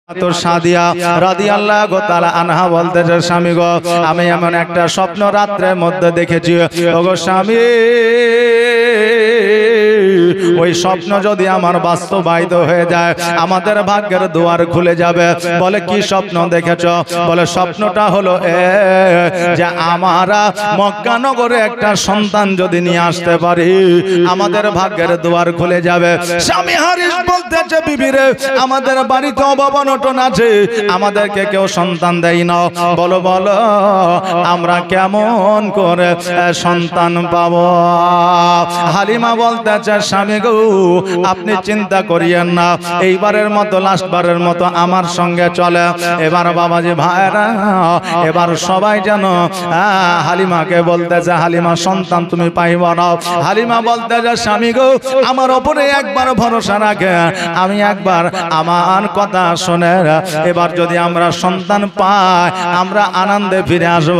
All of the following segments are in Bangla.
তো সাদিয়া রাদিয়াল্লাহু তাআলা আনহা বলতেছে, স্বামী গো, আমি এমন একটা স্বপ্ন রাত্রের মধ্যে দেখেছি। ওগো স্বামী, ওই স্বপ্ন যদি আমার বাস্তবায়িত হয়ে যায়, আমাদের ভাগ্যের দুয়ার খুলে যাবে। বলে কি স্বপ্ন দেখেছো? বলে স্বপ্নটা হলো যে আমরা মক্কা নগরে একটা সন্তান যদি নিয়ে আসতে পারি, আমাদের ভাগ্যের দুয়ার খুলে যাবে। স্বামী হারিস বলতেছে, বিবিরে, আমাদের বাড়িতে অভাব অনটন আছে, আমাদেরকে কেউ সন্তান দেয় না। বলো বলো, আমরা কেমন করে সন্তান পাবো? হালিমা বলতেছে, স্বামী গো, আপনি চিন্তা করিয়েন না, এইবারের মতো লাস্টবারের মতো আমার সঙ্গে চলে। এবার বাবাজি ভাইরা, এবার সবাই যেন হালিমাকে বলতেছে, হালিমা সন্তান তুমি পাইব না। হালিমা বলতেছে, স্বামী গো, আমার ওপরে একবার ভরসা রাখে, আমি একবার আমার কথা শোনে, এবার যদি আমরা সন্তান পাই, আমরা আনন্দে ফিরে আসব।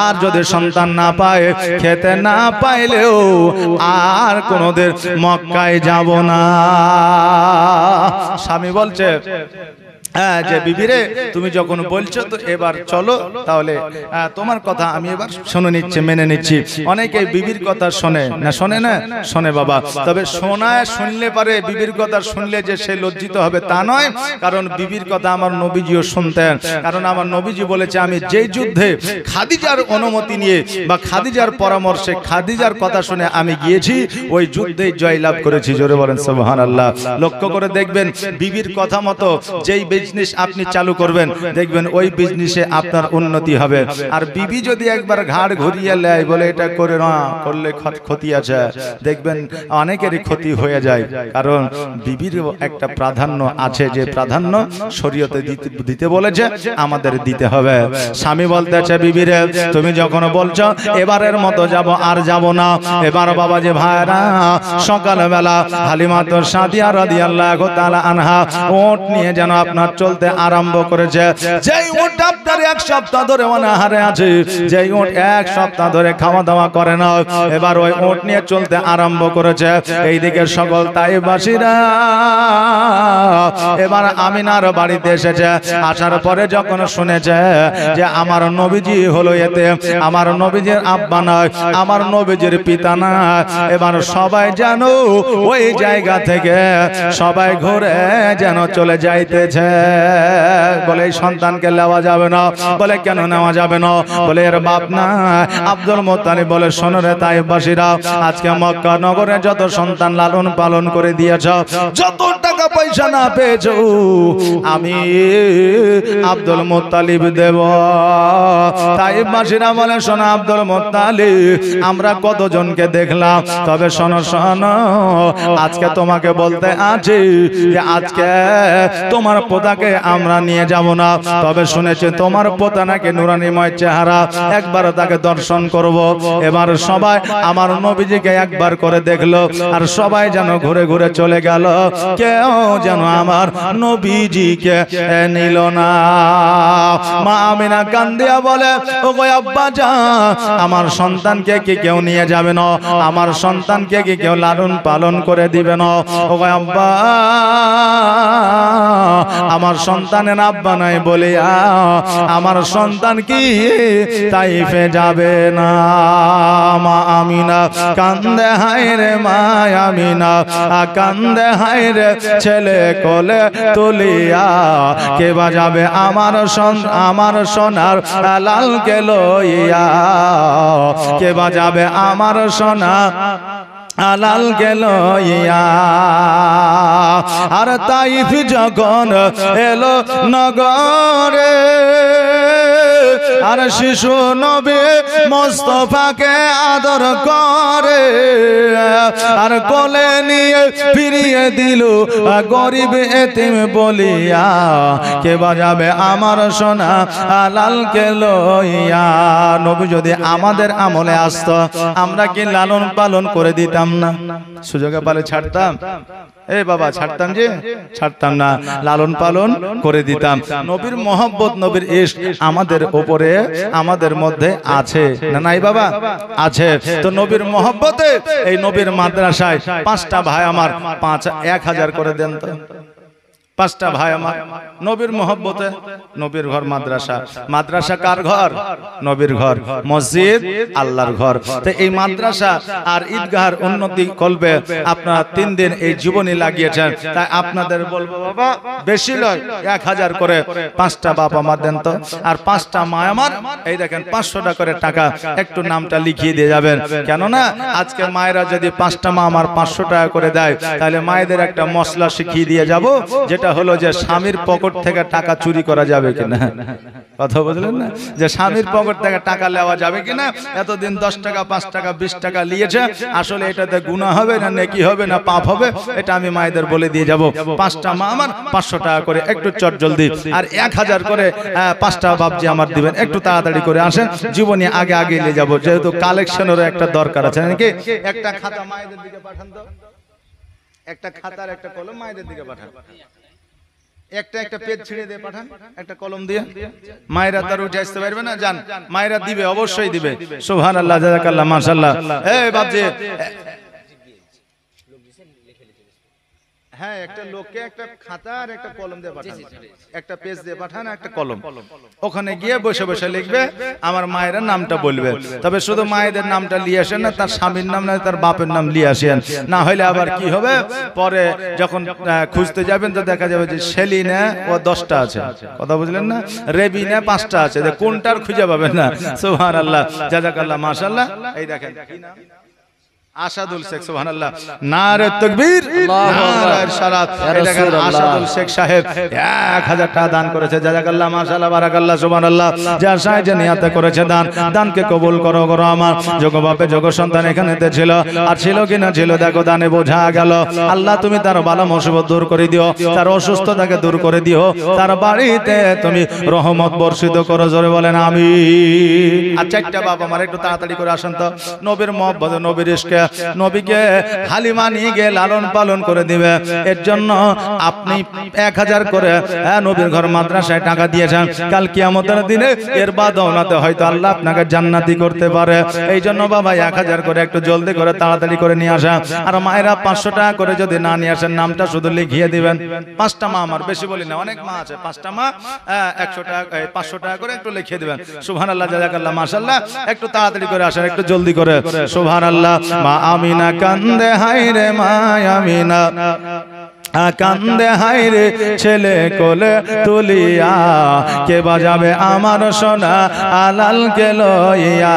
আর যদি সন্তান না পাই, খেতে না পাইলেও আর কোনোদিন মক্কায় যাব না। স্বামী বলছে, হ্যাঁ যে বিবিরে, তুমি যখন বলছো তো এবার চলো, তাহলে তোমার কথা আমি এবার শুনে নিচ্ছি, মেনে নিচ্ছি। অনেকে বিবির কথা শোনে না, শোনে না, শোনে বাবা। তবে শুনলে পারে, বিবির কথা শুনলে যে সে লজ্জিত হবে তা নয়। কারণ বিবির কথা আমার নবীজিও শুনতেন। কারণ আমার নবীজি বলেছে, আমি যেই যুদ্ধে খাদিজার অনুমতি নিয়ে বা খাদিজার পরামর্শে, খাদিজার কথা শুনে আমি গিয়েছি, ওই যুদ্ধেই জয়লাভ করেছি। জোরে বলেন সুবহানাল্লাহ। লক্ষ্য করে দেখবেন, বিবির কথা মতো যেই বিজনেস আপনি চালু করবেন, দেখবেন ওই বিজনেসে আপনার উন্নতি হবে। আর বিবি যদি একবার ঘাড় ঘুরিয়ে নেয়, বলে এটা করে না, করলে ক্ষতি আছে, দেখবেন অনেকেরই ক্ষতি হয়ে যায়। কারণ বিবির একটা প্রাধান্য আছে, যে প্রাধান্য শরীয়তে দিতে বলেছে, আমাদের দিতে হবে। স্বামী বলতেছে, বিবিরে, তুমি যখন বলছো এবারের মতো যাব, আর যাব না। এবার বাবা যে ভাইরা, সকালবেলা হালিমা তো সাদিয়া রাদিয়াল্লাহু তাআলা আনহা ওট নিয়ে যেন আপনার চলতে আরম্ভ করেছে। যেই উট আপনার এক সপ্তাহ ধরে অনাহারে আছে, যেই উট এক সপ্তাহ ধরে খাওয়া দাওয়া করে না, এবার ওই উট নিয়ে চলতে আরম্ভ করেছে। এইদিকে সকল তাইবাসীরা এবার আমিনার বাড়িতে এসেছে। আসার পরে যখন শুনেছে যে আমার নবীজি হলো এতে, আমার নবীজির আব্বা নয়, আমার নবীজির পিতা না, এবার সবাই যেন ওই জায়গা থেকে সবাই ঘুরে যেন চলে যাইতেছে। বলে এই সন্তানকে নেওয়া যাবে না। বলে কেন নেওয়া যাবে না? বলে এর বাপ না। আব্দুল মুত্তালিব বলে, শোনো রে তাইফবাসীরা, আজকে মক্কা নগরে যত সন্তান লালন পালন করে দিয়েছ, যত টাকা পয়সা না পেয়েছ, আমি আব্দুল মুত্তালিব দেব। তাইফবাসীরা বলে, শোনো আব্দুল মুত্তালিব, আমরা কতজনকে দেখলাম, তবে শোনো শোনো, আজকে তোমাকে বলতে আছে যে আজকে তোমার পোতাকে আমরা নিয়ে যাব না। তবে শুনেছি তোমার পোতা নাকি নুরানিময় চেহারা, একবার তাকে দর্শন করব। এবার সবাই আমার নবীজিকে একবার করে দেখলো, আর সবাই যেন ঘুরে ঘুরে চলে গেল, কেউ যেন আমার নবীজিকে নিল না। মা আমিনা কান্দিয়া বলে, ওগো আব্বা জান, আমার সন্তানকে কি কেউ নিয়ে যাবে না? আমার সন্তানকে কি কেউ লালন পালন করে দিবে না? ওগো আব্বা, আমার সন্তানের আব্বা নাই বলে আমার সন্তান কি তাইফে যাবে না? মা আমিনা কান্দে, হায় রে মা আমিনা কান্দে, হায় রে ছেলে কোলে তুলিয়া, কে বাজাবে আমার সোনার লালকে লইয়া, কে বাজাবে আমার সোনা আলাল গেল ইয়া। আর তাইফ যখন এলো নগরে, আর শিশু নবী মুস্তাফাকে আদর করে, আর কোলে নিয়ে ফিরিয়ে দিল গরিব এতিম বলিয়া, কে বাজাবে আমার সোনা আলালকে লইয়া। নবী যদি আমাদের আমলে আসতো, আমরা কি লালন পালন করে দিতাম না? সুযোগে পালে ছাড়তাম? এ বাবা, ছাড়তাম যে? ছাড়তাম না, লালন পালন করে দিতাম। নবীর মহব্বত, নবীর ইশক আমাদের উপরে, আমাদের মধ্যে আছে না নাই বাবা? আছে। তো নবীর মহব্বতে এই নবীর মাদ্রাসায় 5টা ভাই আমার 1000 করে দেন তো। পাঁচটা ভাই আমার নবীর মহব্বতে নবীর ঘর মাদ্রাসা। মাদ্রাসা কার ঘর? নবীর ঘর। মসজিদ আল্লাহর ঘর। তো এই মাদ্রাসা আর ঈদগাহের উন্নতি করবে আপনারা 3 দিন এই জীবনী লাগিয়েছেন। তাই আপনাদের বলবো বাবা বেশি নয় 1000 করে 5টা বাবা মা দেন তো, আর 5টা মা আমার এই দেখেন 500 টাকা করে টাকা একটু নামটা লিখিয়ে দিয়ে যাবেন। কেননা আজকে মায়েরা যদি 5টা মা আমার 500 টাকা করে দেয়, তাহলে মায়েদের একটা মশলা শিখিয়ে দিয়ে যাব, যেটা হলো যে স্বামীর পকেট থেকে টাকা চুরি করা যাবে কিনা। কথা বুঝলেন না? যে স্বামীর পকেট থেকে টাকা নেওয়া যাবে কিনা। এতদিন 10 টাকা 5 টাকা 20 টাকা নিয়েছে, আসলে এটাতে গুনাহ হবে না নেকি হবে না পাপ হবে, এটা আমি মায়েদের বলে দিয়ে যাব। 5টা মা আমার 500 টাকা করে একটু চট জলদি, আর 1000 করে 5টা বাপজি আমার দিবেন। একটু তাড়াতাড়ি করে আসেন, জীবনী আগে আগে নিয়ে যাব, যেহেতু কালেকশনেরও একটা দরকার আছে নাকি। একটা খাতা মায়েদের দিকে পাঠান তো, একটা খাতার একটা কলম মায়েদের দিকে পাঠান, একটা পেজ ছিঁড়ে দিয়ে পাঠান, একটা কলম দিয়ে। মায়েরা তার উঠে আসতে পারবে না, জান মায়েরা দিবে, অবশ্যই দিবে। সুবহানাল্লাহ, জাযাকাল্লাহ, মাশাআল্লাহ। এই বাপজি, হ্যাঁ একটা লোককে একটা খাতা আর একটা কলম দিয়ে পাঠান, একটা পেজ দিয়ে পাঠান, একটা কলম। ওখানে গিয়ে বসে বসে লিখবে, আমার মায়ের নামটা বলবে। তবে শুধু মায়েদের নামটা নিয়ে আসেন না, তার স্বামীর নাম না তার বাপের নাম নিয়ে আসেন, না হলে আবার কি হবে, পরে যখন খুঁজতে যাবেন তো দেখা যাবে যে সেলিনে ও 10টা আছে। কথা বুঝলেন না? রেবিনে 5টা আছে, কোনটার খুঁজে পাবেন না। সুবহানাল্লাহ, জাযাকাল্লাহ, মাশাআল্লাহ। এই দেখেন কি নাম? আসাদুল শেখ। সুবহানাল্লাহ, নারে তাকবীর, নারে ইরশাদ। এই দেখেন আসাদুল শেখ সাহেব 1000 টাকা দান করেছে। জাযাকাল্লাহ, মাশাআল্লাহ, বারাকাল্লাহ, সুবহানাল্লাহ। যার সাহায্য নিয়াতে করেছে দান, দানকে কবুল করো করো আমার। যোগ বাপে যোগ সন্তান এখানেতে ছিল, আর ছিল কিনা ছিল দেখো, দানে বোঝা গেল। আল্লাহ তুমি তার বালা মুসিবত দূর করে দিও, তার অসুস্থতাকে দূর করে দিও, তার বাড়িতে তুমি রহমত বর্ষিত করো। জোরে বলেন আমিন। আর 4টা বাবা আমার একটু তাড়াতাড়ি করে আসেন তো। নবীর মহব্বত, নবীর ইশকে, নবীকে হালিমা নিয়ে গিয়ে লালন পালন করে দিবে। এর জন্য আপনি 1000 করে নবীর ঘর মাদ্রাসায় টাকা দিয়েছেন। কাল কিয়ামতের দিনে এর বাদৌলতে হয়তো আল্লাহ আপনাকে জান্নাতি করতে পারে। এই জন্য বাবা 1000 করে একটু জলদি করে তাড়াতাড়ি করে নিয়ে আসেন। আর মায়েরা 500 টাকা করে যদি না নিয়ে আসেন, নামটা শুধু লিখিয়ে দিবেন। 5টা মা আমার, বেশি বলি না, অনেক মা আছে। 5টা মা 100 টাকা 500 টাকা করে একটু লিখিয়ে দিবেন। সুবহানাল্লাহ, জাযাকাল্লাহ, মাশাআল্লাহ। একটু তাড়াতাড়ি করে আসেন, একটু জলদি করে। সুবহানাল্লাহ। মা আমিনা কান্দে হায়রে, মা আমিনা কান্দে হায়রে, ছেলে কোলে তুলিয়া, কে বাজাবে আমার সোনা আলাল কে লইয়া,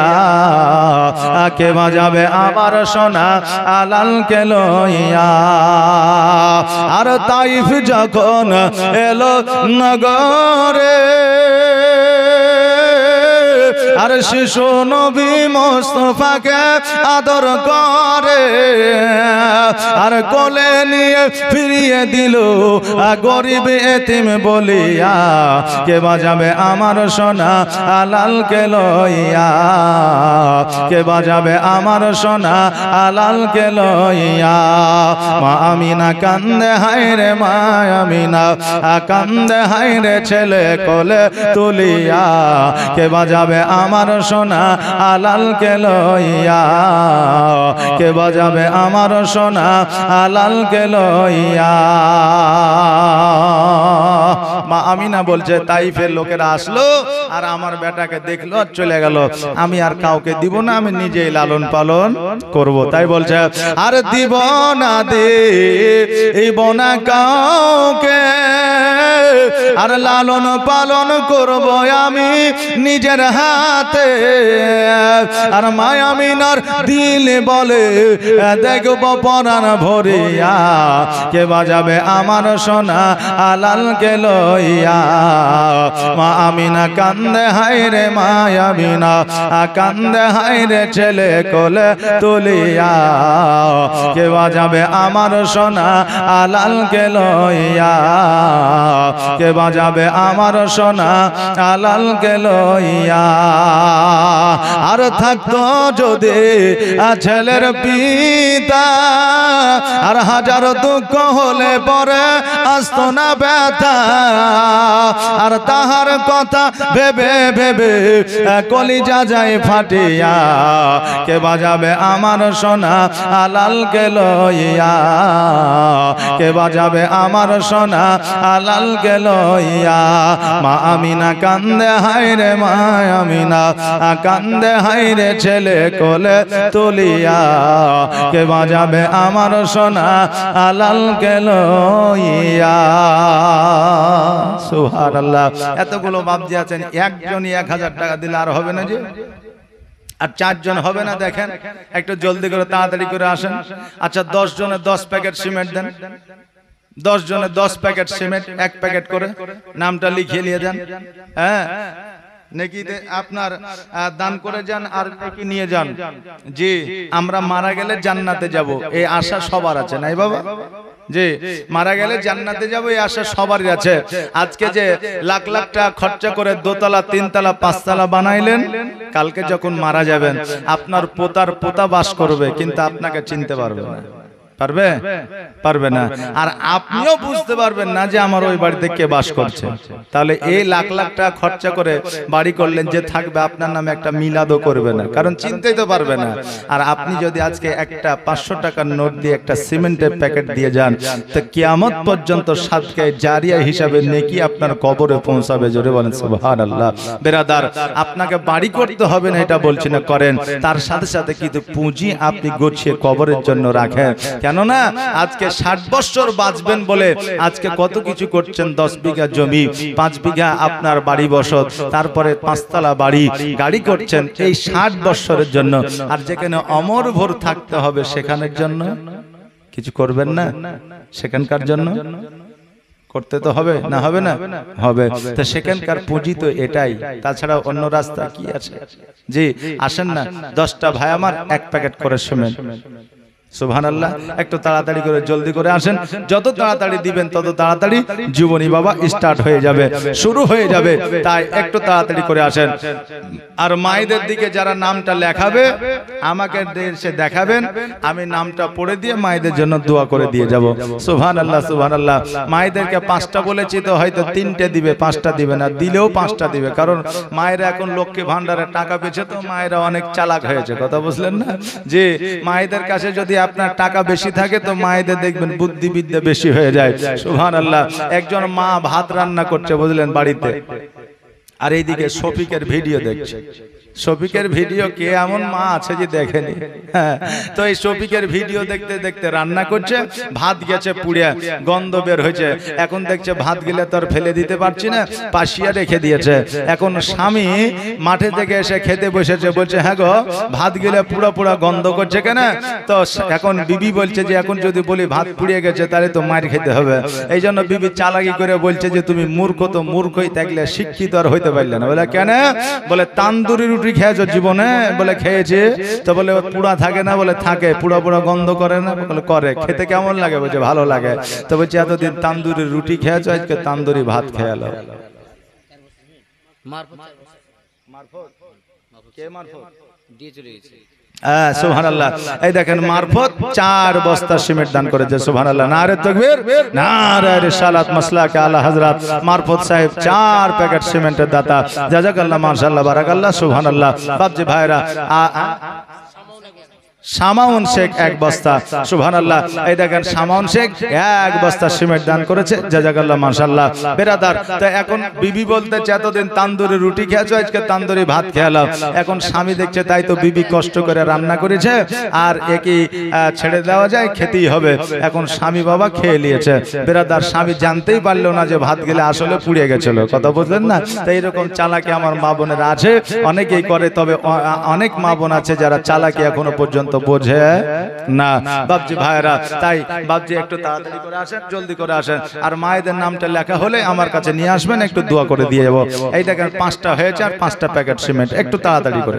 কে বাজাবে আমার সোনা আলাল কে লইয়া। আর তাইফ যখন এলো নগরে, আর শিশু নবী মুস্তাফাকে আদর করে, আর কোলে নিয়ে ফিরিয়ে দিল গরিব এতিম বলিয়া, কে বাজাবে আমার সোনা আলাল কে লইয়া, কে বাজাবে আমার সোনা আলাল কে লইয়া। মা আমিনা কান্দে হায়রে, মা আমিনা কান্দে হায়রে, ছেলে কোলে তুলিয়া, কে বাজাবে আমার সোনা আলাল কে লইয়া, কে বাজাবে আমার সোনা আলাল কে লইয়া। মা আমিনা বলছে, তাইফের লোকেরা আসলো আর আমার বেটাকে দেখলো আর চলে গেল, আমি আর কাউকে দিব না, আমি নিজেই লালন পালন করব। তাই বলছে, আর দিব না দে এই বনা কাউকে, আর লালন পালন করব আমি নিজের হাতে। আর মা আমিনার দিল বলে, দেখব পরাণ ভরিয়া, কে বাজাবে আমার সোনা আলাল কে লইয়া। মা আমিনা কান্দে হায়রে, মা আমিনা কান্দে হায়রে, ছেলে কোলে তুলিয়া, কে বাজাবে আমার সোনা আলাল কে লইয়া, কে বাজাবে আমার সোনা আলাল কে লইয়া। আর থাকতো যদি ছেলের পিতা, আর হাজার দুঃখ হলে পরে আসতো না ব্যথা, আর তাহার কথা ভেবে ভেবে কলিজা যায় ফাটিয়া কে বাজাবে আমার সোনা আলালকে লইয়া কে বাজাবে আমার সোনা আলালকে লইয়া মা আমিনা কান্দে হায়রে মা আমিনা কান্দে হায়রে ছেলে কোলে তুলিয়া কে বাজাবে আমার সোনা আলালকে লইয়া সুবহানাল্লাহ। এতগুলো বাপজি আছেন, একজনই 1000 টাকা দিলে আর হবে না যে? আর 4 জন হবে না? দেখেন একটু জলদি করে তাড়াতাড়ি করে আসেন। আচ্ছা 10 জনে 10 প্যাকেট সিমেন্ট দেন, 10 জনে 10 প্যাকেট সিমেন্ট 1 প্যাকেট করে নামটা লিখিয়ে নিয়ে যান। হ্যাঁ নাকি আপনার দান করে যান আর নাকি নিয়ে যান। জি আমরা মারা গেলে জান্নাতে যাব এই আশা সবার আছে, নাই বাবা? জি মারা গেলে জান্নাতে যাব এই আশা সবারই আছে। আজকে যে লাখ লাখ টাকা খরচা করে 2 তলা 3 তলা 5 তলা বানাইলেন, কালকে যখন মারা যাবেন আপনার পোতার পোতা বাস করবে কিন্তু আপনাকে চিনতে পারবে না। পারবে? পারবে না। আর আপনিও বুঝতে পারবেন না যে আমার ওই বাড়িতে কে বাস করছে। তাহলে এই লাখ লাখ টাকা খরচা করে বাড়ি করলেন, যে থাকবে আপনার নামে একটা মিলাদও করবে না, কারণ চিনতেই তো পারবে না। আর আপনি যদি আজকে একটা 500 টাকার নোট দিয়ে একটা সিমেন্টের প্যাকেট দিয়ে যান, তো কিয়ামত পর্যন্ত সাদকা জারিয়া হিসাবে নেকি আপনার কবরে পৌঁছাবে। জোরে বলেন সুবহানাল্লাহ। বেরাদার, আপনাকে বাড়ি করতে হবে না এটা বলছি না, করেন, তার সাথে সাথে কিন্তু পুঁজি আপনি গুছিয়ে কবরের জন্য রাখেন। কেননা আজকে 60 বছর বাঁচবেন বলে আজকে কত কিছু করছেন। 10 বিঘা জমি, 5 বিঘা আপনার বাড়ি বসত, তারপরে 5 তলা বাড়ি গাড়ি করছেন এই 60 বছরের জন্য। আর যেখানে অমর ভোর থাকতে হবে সেখানের জন্য কিছু করবেন না, সেখানকার জন্য করতে তো হবে না? হবে না? হবে। তো সেখানকার পুঁজি তো এটাই, তাছাড়া অন্য রাস্তা কি আছে? জি আসেন না 10টা ভাই আমার 1 প্যাকেট করে সিমেন্ট। সুবহানাল্লাহ। একটু তাড়াতাড়ি করে জলদি করে আসেন, যত তাড়াতাড়ি দিবেন তত তাড়াতাড়ি জীবনী বাবা স্টার্ট হয়ে যাবে, শুরু হয়ে যাবে। তাই একটু তাড়াতাড়ি করে আসেন। আর মায়েদের দিকে যারা নামটা লেখাবে আমাকে এসে দেখাবেন, আমি নামটা পড়ে দিয়ে মায়েদের জন্য দোয়া করে দিয়ে যাব। সুবহানাল্লাহ সুবহানাল্লাহ। মায়েদেরকে 5টা বলেছি তো হয়তো 3টে দিবে, 5টা দিবে না, দিলেও 5টা দিবে, কারণ মায়েরা এখন লক্ষ্মী ভান্ডারের টাকা পেয়েছে তো মায়েরা অনেক চালাক হয়েছে, কথা বুঝলেন না? যে মায়েদের কাছে যদি আপনার টাকা বেশি থাকে তো মায়েদের দেখবেন বুদ্ধিবিদ্যা বেশি হয়ে যায়। সুবহানাল্লাহ। একজন মা ভাত রান্না করছে বুঝলেন বাড়িতে, আর এইদিকে শফিকের ভিডিও দেখছে। শফিকের ভিডিও কে এমন মা আছে যে দেখেনি? তো এই শফিকের ভিডিও দেখতে দেখতে রান্না করছে, ভাত গেছে পুড়ে, গন্ধ বের হয়েছে। এখন দেখছে ভাত গিলে তো আর ফেলে দিতে পারছি না, পাশিয়া রেখে দিয়েছে। এখন স্বামী মাঠে থেকে এসে খেতে বসেছে, বলছে হ্যাঁ গো ভাত গিলে পুরো পুরো গন্ধ করছে কেন? তো এখন বিবি বলছে যে এখন যদি বলি ভাত পুড়িয়ে গেছে তাহলে তো মার খেতে হবে। এই জন্য বিবি চালাকি করে বলছে যে তুমি মূর্খ, তো মূর্খই থাকলে শিক্ষিত আর হইতে পারলে না। বলে কেন? বলে তান্দুরি রুটি খেয়েছো জীবনে? বলে খেয়েছে। তো বলে পুরা থাকে না? বলে থাকে। পুরা পুরা গন্ধ করে না? বলে করে। খেতে কেমন লাগে? বলছে ভালো লাগে। তো বলছে এতদিন তান্দুরি রুটি খেয়েছো, আজকে তান্দুরি ভাত খেয়ে এলো। সুবহানাল্লাহ। এই দেখেন মারফত 4 বস্তা সিমেন্ট দান করেছে। সুবহানাল্লাহ। নারে তাকবীর, নারে রিসালাত, মাসলাকে আলা হযরত মারফত সাহেব 4 প্যাকেট সিমেন্টের দাতা। জাযাকাল্লাহ, মাশাআল্লাহ, বারাকাল্লাহ। সুবহানাল্লাহ। বাপজি ভাইরা, শামাউন শেখ 1 বস্তা। সুবহানাল্লাহ। এই দেখেন শামাউন শেখ 1 বস্তা সিমেন্ট দান করেছে। জাযাকাল্লাহ, মাশাআল্লাহ। বেরাদার, তো এখন বিবি বলতে এতদিন তান্দুরি রুটি খেয়েছো, আজকে তান্দুরি ভাত খেয়ালো। এখন স্বামী দেখছে তাই তো বিবি কষ্ট করে রান্না করেছে, আর একই ছেড়ে দেওয়া যায়, খেতেই হবে। এখন স্বামী বাবা খেয়ে নিয়েছে। বেরাদার, স্বামী জানতেই পারলো না যে ভাত গেলে আসলে পুড়িয়ে গেছিল, কথা বুঝলেন না? তো এইরকম চালাকি আমার মা বোনেরা আছে, অনেকেই করে, তবে অনেক মা বোন আছে যারা চালাকি এখনো পর্যন্ত বোঝে না। বাপজি ভাইরা, তাই বাপজি একটু তাড়াতাড়ি করে আসেন, জলদি করে আসেন। আর মায়েদের নামটা লেখা হলে আমার কাছে নিয়ে আসবেন, একটু দোয়া করে দিয়ে যাবো। এই দেখেন 5টা হয়েছে, আর 5টা প্যাকেট সিমেন্ট। একটু তাড়াতাড়ি করে,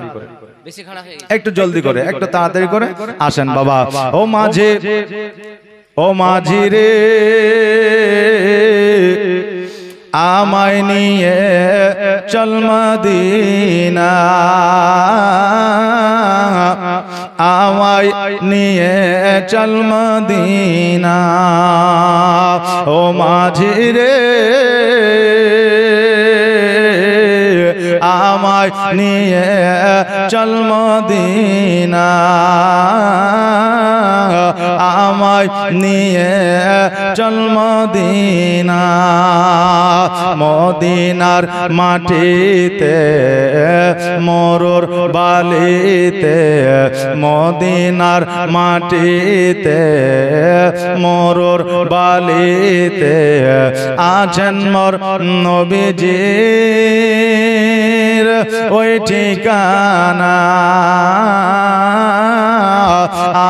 একটু জলদি করে, একটু তাড়াতাড়ি করে আসেন বাবা। ও মাঝে, ও মাঝি রে, আমায় নিয়ে চল মদিনা, আমায় নিয়ে চল মদিনা। ও মাঝি রে, আমায় নিয়ে চল মদিনা আমায় নিয়ে চল মদিনা মদিনার মাটিতে মরুর বালিতে মদিনার মাটিতে মরুর বালিতে আছেন মোর নবীজির ওই ঠিকানা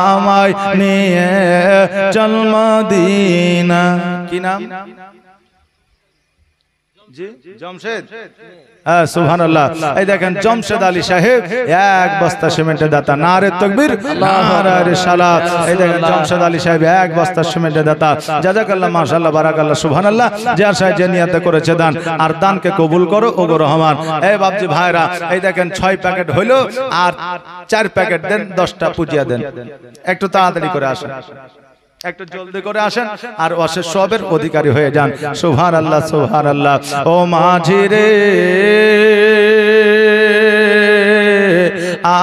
আমায় নিয়ে চল মদিনা কি নাম জি জমশেদ হ্যাঁ সুবহানাল্লাহ এই দেখেন জমশেদ আলী সাহেব এক বস্তা সিমেন্টের দাতা নারে তাকবীর নারে রিসালাত এই দেখেন জমশেদ আলী সাহেব এক বস্তা সিমেন্টের দাতা জাযাকাল্লাহ মাশাআল্লাহ বারাকাল্লাহ সুবহানাল্লাহ যে আশায় যে নিয়তে করেছে দান আর দানকে কবুল করো ওগো রহমান এই বাপজি ভাইরা এই দেখেন 6 প্যাকেট হইলো আর 4 প্যাকেট দেন 10টা পুজিয়া দেন একটু তাড়াতাড়ি করে আসেন একটু জলদি করে আসেন আর অশেষ সবের অধিকারী হয়ে যান সুবহানাল্লাহ সুবহানাল্লাহ ও মাঝি রে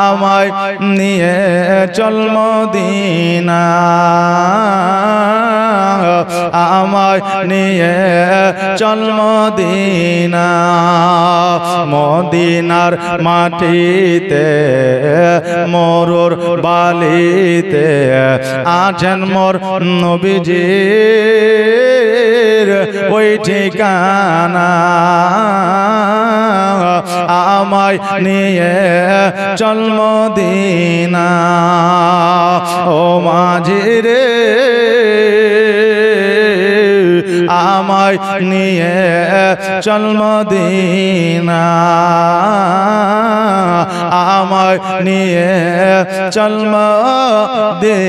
আমায় নিয়ে চল মদিনা আমায় নিয়ে চল মদিনা মদিনার মাটিতে মরুর বালিতে আছেন মোর নবীজির ওই ঠিকানা আমায় নিয়ে চল মদিনা ও মাঝি রে আমায় নিয়ে চল মদিনা আমায় নিয়ে চল মদিনা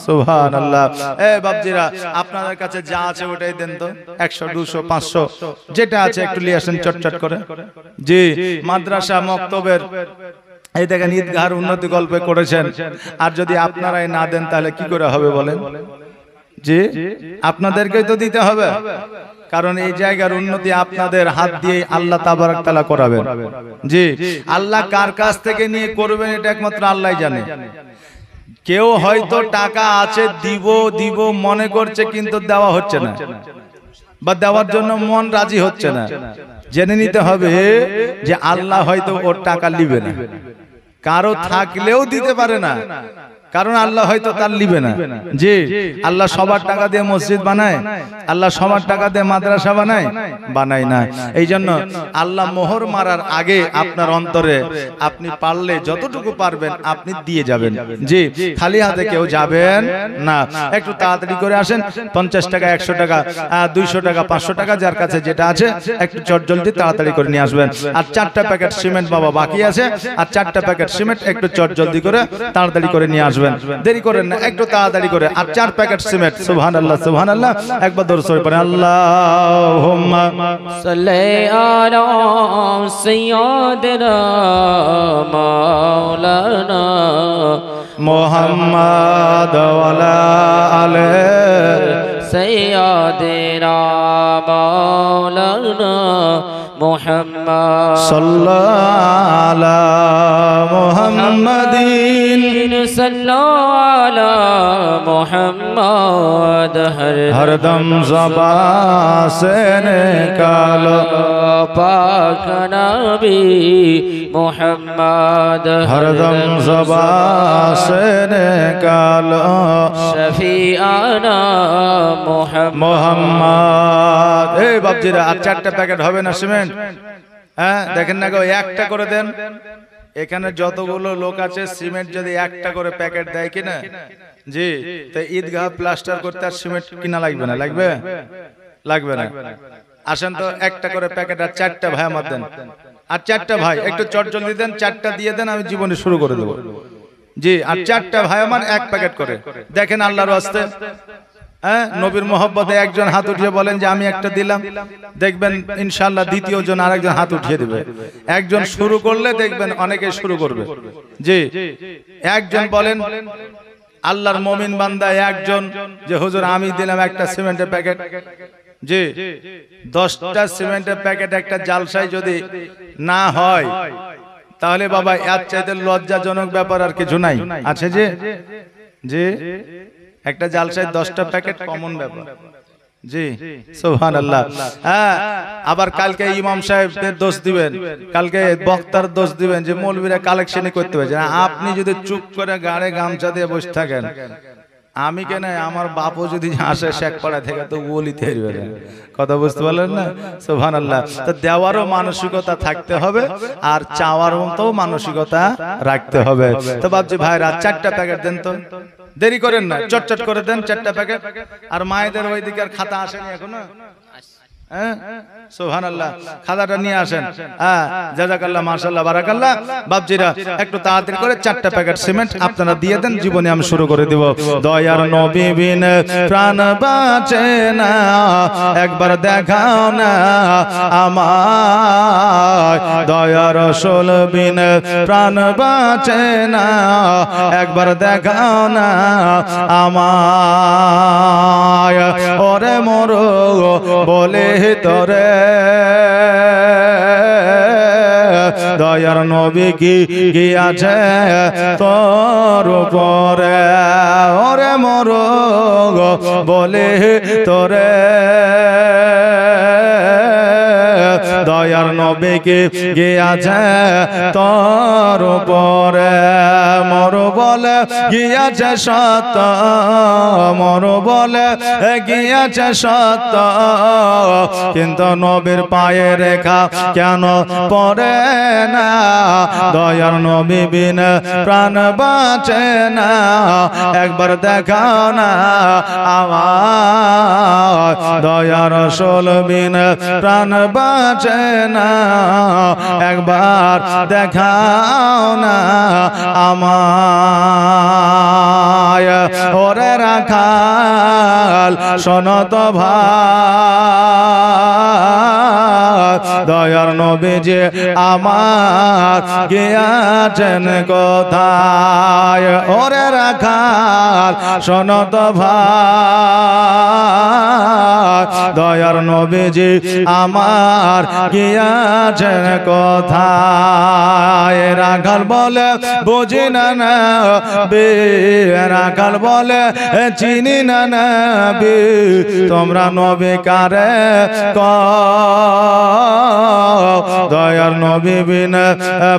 সুবহানাল্লাহ এ বাপজিরা আপনাদের কাছে যা আছে ওটাই দেন তো 100 200 500 যেটা আছে একটু নিয়ে আসেন চটচট করে জি মাদ্রাসা মক্তবের এই দেখেন ঈদগাহর উন্নতি গল্পে করেছেন আর যদি আপনারাই না দেন তাহলে কি করে হবে বলেন জি আপনাদেরকেই তো দিতে হবে কারণ এই জায়গার উন্নতি আপনাদের হাত দিয়ে আল্লাহ তাবারক তাআলা করাবেন জি আল্লাহ কার কাছ থেকে নিয়ে করবেন এটা একমাত্র আল্লাহই জানে কেউ হয়তো টাকা আছে দিব মনে করছে কিন্তু দেওয়া হচ্ছে না বা দেওয়ার জন্য মন রাজি হচ্ছে না জেনে নিতে হবে যে আল্লাহ হয়তো ওর টাকা নিবে না কারো থাকলেও দিতে পারে না কারণ আল্লাহ হয়তো তার নিবে না জি আল্লাহ সবার টাকা দিয়ে মসজিদ বানায় আল্লাহ সবার টাকা দিয়ে মাদ্রাসা বানায় না এই জন্য আল্লাহ মোহর মারার আগে আপনার অন্তরে আপনি পারলে যতটুকু পারবেন আপনি দিয়ে যাবেন জি খালি হাতে কেউ যাবেন না একটু তাড়াতাড়ি করে আসেন 50 টাকা 100 টাকা 200 টাকা 500 টাকা যার কাছে যেটা আছে একটু চটজলদি তাড়াতাড়ি করে নিয়ে আসবেন আর 4টা প্যাকেট সিমেন্ট বাবা বাকি আছে আর 4টা প্যাকেট সিমেন্ট একটু চটজলদি করে তাড়াতাড়ি করে নিয়ে আসবেন দেরি করেন না একটু তাড়াতাড়ি করে আর 4 প্যাকেট সিমেন্ট সুবহানাল্লাহ সুবহানাল্লাহ একবার দরুদ শরীফ পড়েন আল্লাহুম্মা সাল্লি আলা সাইয়্যিদিনা মাওলানা মুহাম্মাদ ওয়া আলা আলি সাইয়্যিদিনা মাওলানা মুহাম্মদ সাল্লাল্লাহু আলা মুহাম্মাদিন সাল্লাল্লাহু আলা মুহাম্মদ हरदम ज़बान से निकालो पाक नबी मुहम्मद हरदम ज़बान से निकालो शफीआना मोहम्मद ए बापजीरा আর 4টা প্যাকেট হবে না সিমেন্ট হ্যাঁ দেখেন না গো একটা করে দেন এখানে যতগুলো লোক আছে সিমেন্ট যদি একটা করে প্যাকেট দেয় কিনা জি তো ঈদগাহ প্লাস্টার করতে আর সিমেন্ট কিনা লাগবে না লাগবে না আসেন তো একটা করে প্যাকেট আর 4টা ভাই আমার দেন আর 4টা ভাই একটু চটজলদি দেন 4টা দিয়ে দেন আমি জীবনে শুরু করে দেব জি আর 4টা ভাই আমার এক প্যাকেট করে দেখেন আল্লাহর ওয়াস্তে হ্যাঁ নবীর মোহব্বতে একজন হাত উঠিয়ে বলেন যে আমি একটা দিলাম দেখবেন ইনশাআল্লাহ দ্বিতীয় জন আরেকজন হাত উঠিয়ে দিবে একজন শুরু করলে দেখবেন অনেকে শুরু করবে জি একজন বলেন আল্লাহর মুমিন বান্দা একজন যে হুজুর আমি দিলাম একটা সিমেন্টের প্যাকেট জি 10টা সিমেন্টের প্যাকেট একটা জালসায় যদি না হয় তাহলে বাবা এর চাইতে লজ্জাজনক ব্যাপার আর কিছু নাই আছে যে জি একটা জালসায় 10টা প্যাকেট কমন ব্যাপার জি সুবহানাল্লাহ। হ্যাঁ আবার কালকে ইমাম সাহেবদের দোষ দিবেন, কালকে বক্তার দোষ দিবেন যে মৌলবীরা কালেকশনই করতে পারছে না। আপনি যদি চুপ করে গাড়ে গামছা দিয়ে বসে থাকেন, আমি কেন আমার বাপও যদি আসে শেখপাড়া থেকে তো বলিতে পারবে না। কথা বুঝতে পারলেন না? সুবহানাল্লাহ। তো দেওয়ারও মানসিকতা থাকতে হবে আর চাওয়ার মতো মানসিকতা রাখতে হবে। তো বাপজি ভাইরা 4টা প্যাকেট দেন তো, দেরি করেন না, চটচট করে দেন 4টা প্যাকেট। আর মায়েদের ওইদিকে আর খাতা আসেনি এখনো? হ্যাঁ সুবহানাল্লাহ, খাতাটা নিয়ে আসেন। হ্যাঁ জাযাকাল্লাহ মাশাআল্লাহ বারাকাল্লাহ। বাপজিরা একটু তাড়াতাড়ি করে 4টা প্যাকেট সিমেন্ট আপনারা দিয়ে দেন, জীবনে আমি শুরু করে দেব। দয়ার নবী বিন প্রাণ বাঁচে না, একবার দেখাও না আমায়। দয়ার রাসূল বিন প্রাণ বাঁচে না, একবার দেখাও না আমায়। ওরে মরো বলে তোরে দয়ার নবী কি গিয়াছে তোর উপরে। ওরে মরো বলে তোরে দয়ার নবী কি গিয়াছে তোর উপরে। মরো বলে গিয়াছে সত্য, মরো বলে গিয়াছে সত্য, কিন্তু নবীর পায়ে রেখা কেন পড়ে না? দয়ার নবী বিন প্রাণ বাঁচে না, একবার দেখাও না আমার। দয়ার রাসূল বিন প্রাণ বাঁচে না, একবার দেখাও না আমায়। ওরে রাখাল শোনো তো ভাই, দয়ার নবী যে আমার গিয়াছেন কোথায়? ওরে রাখাল শোনো তো ভাই, দয়ার নবী যে আমার গিয়াছেন কোথায়? রাখাল বলে বুঝি না নবী, রাখাল বলে চিনি না নবী, তোমরা নবী কারে দয়ার নবী বিন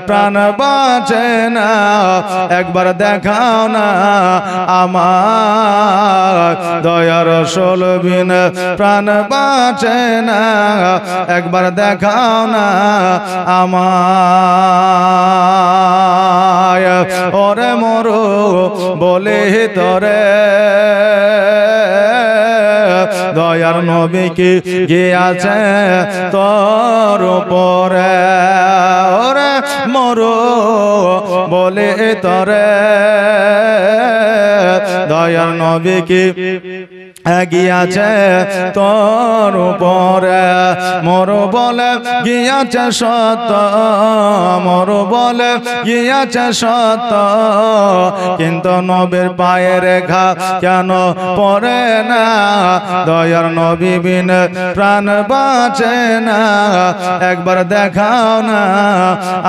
প্রাণ বাঁচে না, একবার দেখাও না আমার। দয়ার রাসূল বিন প্রাণ বাঁচে না, একবার দেখাও না আমায়। ওরে মরো বলে তোরে দয়ার নবী কি গিয়াছে তোর উপরে। ওরে মরো বলে তোরে দয়ার নবী কি গিয়াছে তোর উপরে। মরো বলে গিয়াছে সত্য, মরো বলে গিয়াছে সত্য, কিন্তু নবীর পায়ে রেখা কেন পড়ে না? দয়ার নবী বিন প্রাণ বাঁচে না, একবার দেখাও না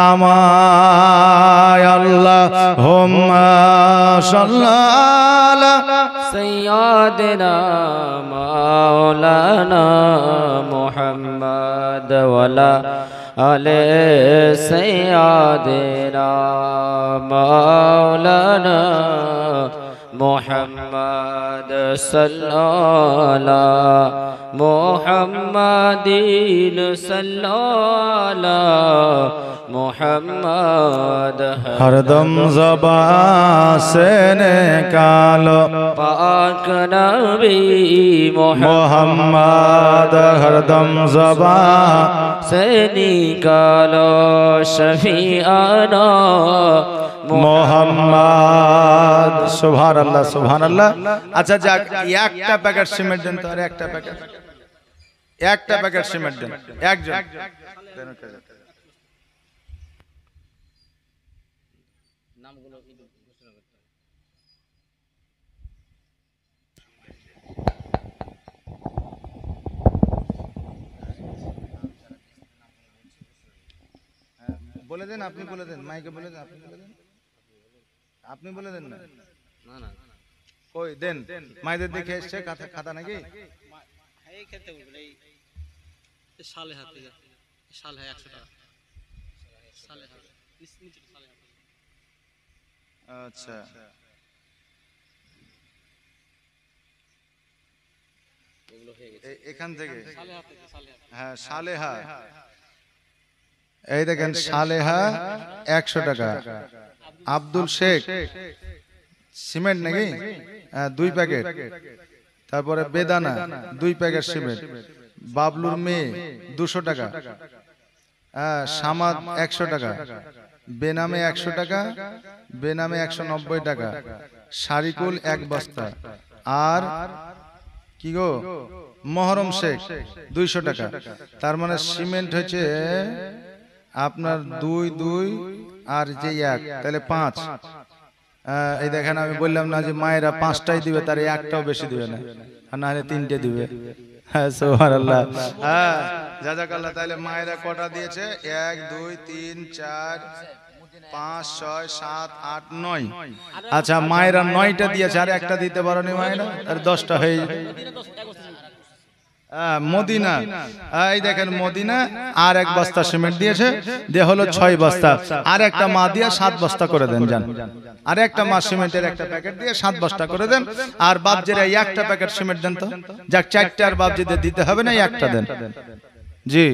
আমায়। আল্লাহুম্মা সাল্লি سيدنا مولانا محمد وعلى آل سيدنا مولانا محمد صلى الله محمد صلى الله محمد हरदम ज़बान से निकालो पाक नबी मोहम्मद, हरदम ज़बान से निकालो शफीआना मोहम्मद। सुभान अल्लाह सुभान अल्लाह। अच्छा যাক একটা প্যাকেট সিমেন্ট দেন তো, আর একটা প্যাকেট সিমেন্ট দেন একজন। বলে দেন, আপনি বলে দেন, মাইকে বলে দেন, আপনি বলে দেন না। না না কই দেন, মাইদের দেখে এসছে খাতা নাকি? এই খেতে বলে এই সালে হাতে সালে 100 টাকা সালে হাতে নিচে সালে হাতে। আচ্ছা এগুলো হয়ে গেছে এখান থেকে, সালে হাতে সালে হাতে। হ্যাঁ সালেহা, এই দেখেন সালেহা 100 টাকা। আব্দুল শেখ সিমেন্ট নাকি? হ্যাঁ 2 প্যাকেট। তারপরে বেদানা 2 প্যাকেট সিমেন্ট। বাবলুর মেয়ে 200 টাকা। হ্যাঁ সামাদ 100 টাকা। বেনামে 100 টাকা, বেনামে 190 টাকা। শারিকুল 1 বস্তা। আর কি গো মহরম শেখ 200 টাকা। তার মানে সিমেন্ট হচ্ছে আপনার 2 2 আর যে 1 তাহলে 5। এই দেখেন আমি বললাম না যে মায়েরা 5টাই দিবে, তার একটাও বেশি দিবে না, আর না হলে 3টে দিবে। হ্যাঁ সুবহানাল্লাহ। হ্যাঁ জাযাকাল্লাহ। তাহলে মায়েরা কটা দিয়েছে? 1 2 3 4 5 6 7 8 9। আচ্ছা মায়েরা 9টা দিয়েছে, আর একটা দিতে পারোনি মায়েরা, আর 10টা হয়ে মদিনা। এই দেখেন মদিনা আর 1 বস্তা সিমেন্ট দিয়েছে, দিয়ে হলো 6 বস্তা। আর একটা মা দিয়ে 7 বস্তা করে দেন জান। আর একটা মা সিমেন্টের একটা প্যাকেট দিয়ে 7 বস্তা করে দেন। আর বাপজিরা একটা প্যাকেট সিমেন্ট দেন তো, যাক 4টা আর বাপজিদের দিতে হবে না, একটা দেন। জি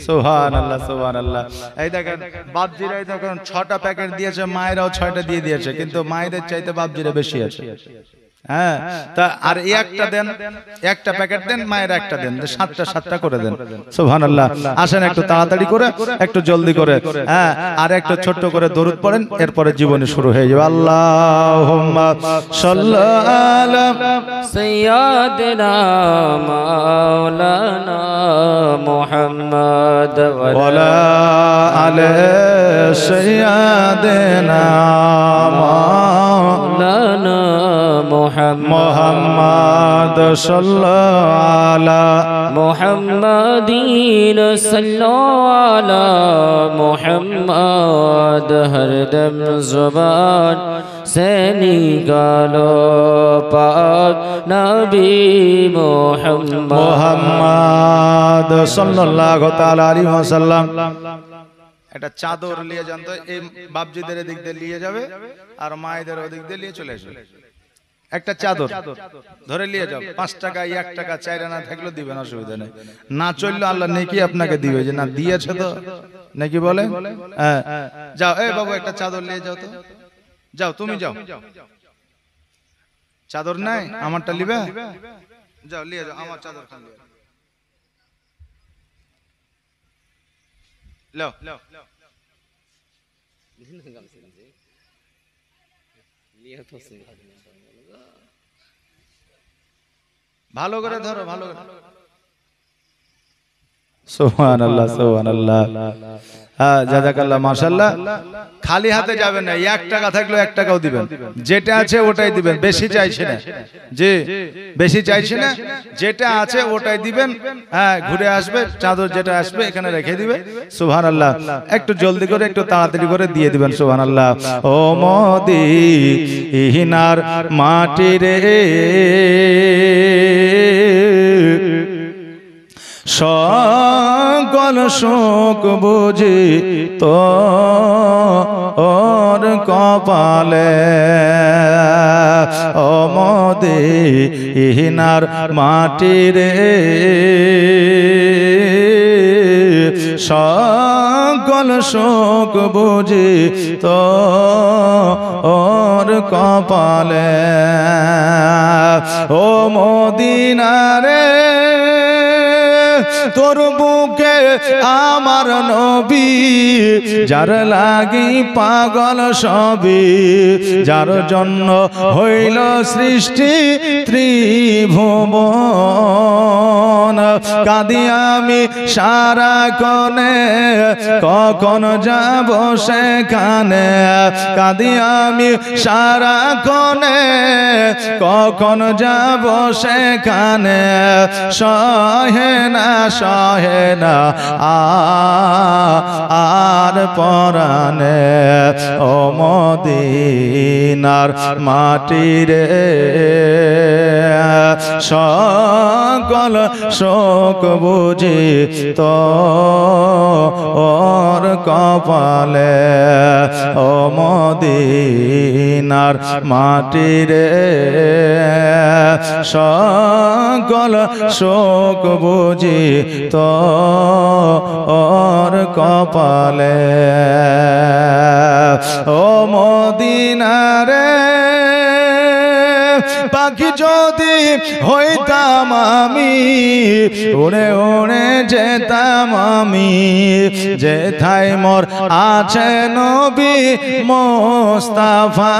সুবহানাল্লাহ সুবহানাল্লাহ। এই দেখেন বাপজিরা এই দেখেন 6টা প্যাকেট দিয়েছে, মায়েরাও 6টা দিয়ে দিয়েছে, কিন্তু মায়েদের চাইতে বাপজিরা বেশি আছে। হ্যাঁ তা আর একটা দেন, একটা প্যাকেট দেন, মায়ের একটা দেন, 7টা করে দেন। সুবহানাল্লাহ। আসেন একটু তাড়াতাড়ি করে, একটু জলদি করে, হ্যাঁ আর একটু ছোট্ট করে দরুদ পড়েন, এরপরে জীবনী শুরু হয়ে যাবে। আল্লাহুম্মা সাল্লি আলা সাইয়্যিদিনা মাওলানা মুহাম্মদ ওয়ালা আলি সাইয়্যিদিনা মাওলানা মুহাম্মদ সাল্লাল্লাহু আলা मुहम्मदीन सल्लल्लाहु अलैहि मुहम्मद हरदम ज़ुबान से निकालो पाक नबी মুহাম্মদ সাল্লাল্লাহু তাআলা আলাইহি ওয়াসাল্লাম। একটা চাদর নিয়ে যান তো, এই বাপজিদের দিক দিয়ে নিয়ে যাবে আর মায়েদের ওদিক দিয়ে নিয়ে চলে আসবে। একটা চাদর ধরে নিয়ে যাও, 5 টাকা 1 টাকা 4 আনা থাকলেও দিবেন, অসুবিধা নেই। না চললে আল্লাহ নেকি আপনাকে দিবে, যে না দিয়েছে তো নাকি বলে। হ্যাঁ যাও, এই বাবু একটা চাদর নিয়ে যাও তো, যাও তুমি যাও। চাদর নাই আমারটা নিবে, যাও নিয়ে যাও, আমার চাদর খান লাও। ভালো করে ধরো, ভালো করে। সুবহানাল্লাহ সুবহানাল্লাহ। হ্যাঁ জাযাকাল্লাহ মাশাআল্লাহ। খালি হাতে যাবেন না, 1 টাকা থাকলেও 1 টাকাও দিবেন, যেটা আছে ওটাই দিবেন, বেশি চাইছি না। জি বেশি চাইছি না, যেটা আছে ওটাই দিবেন। হ্যাঁ ঘুরে আসবে, চাদর যেটা আসবে এখানে রেখে দিবে। সুবহানাল্লাহ। একটু জলদি করে, একটু তাড়াতাড়ি করে দিয়ে দিবেন। সুবহানাল্লাহ। ও মদিনার মাটি রে, সকল শোক বুঝি তোর কপালে, ও মদিনার মাটি রে, সকল শোক বুঝি তোর কপালে, ও মদিনা রে, তোর বুকে আমার নবী, যার লাগি পাগল সবই, যার জন্য হইল সৃষ্টি ত্রিভুবন। কাঁদি আমি সারা কনে, কখন যাব সেখানে, কাঁদি আমি সারা কনে, কখন যাব সেখানে, সহে না সহে না আর পরানে ও মদিনার মাটি রে সকল শোক বুঝি তো ওর কপালে ও মদিনার মাটি রে সকল শোক বুঝি তো ওর কপালে ও মদিনারে পাখি যদি হইতাম আমি উড়ে উড়ে যেতাম আমি যেথায় মোর আছে নবী মোস্তাফা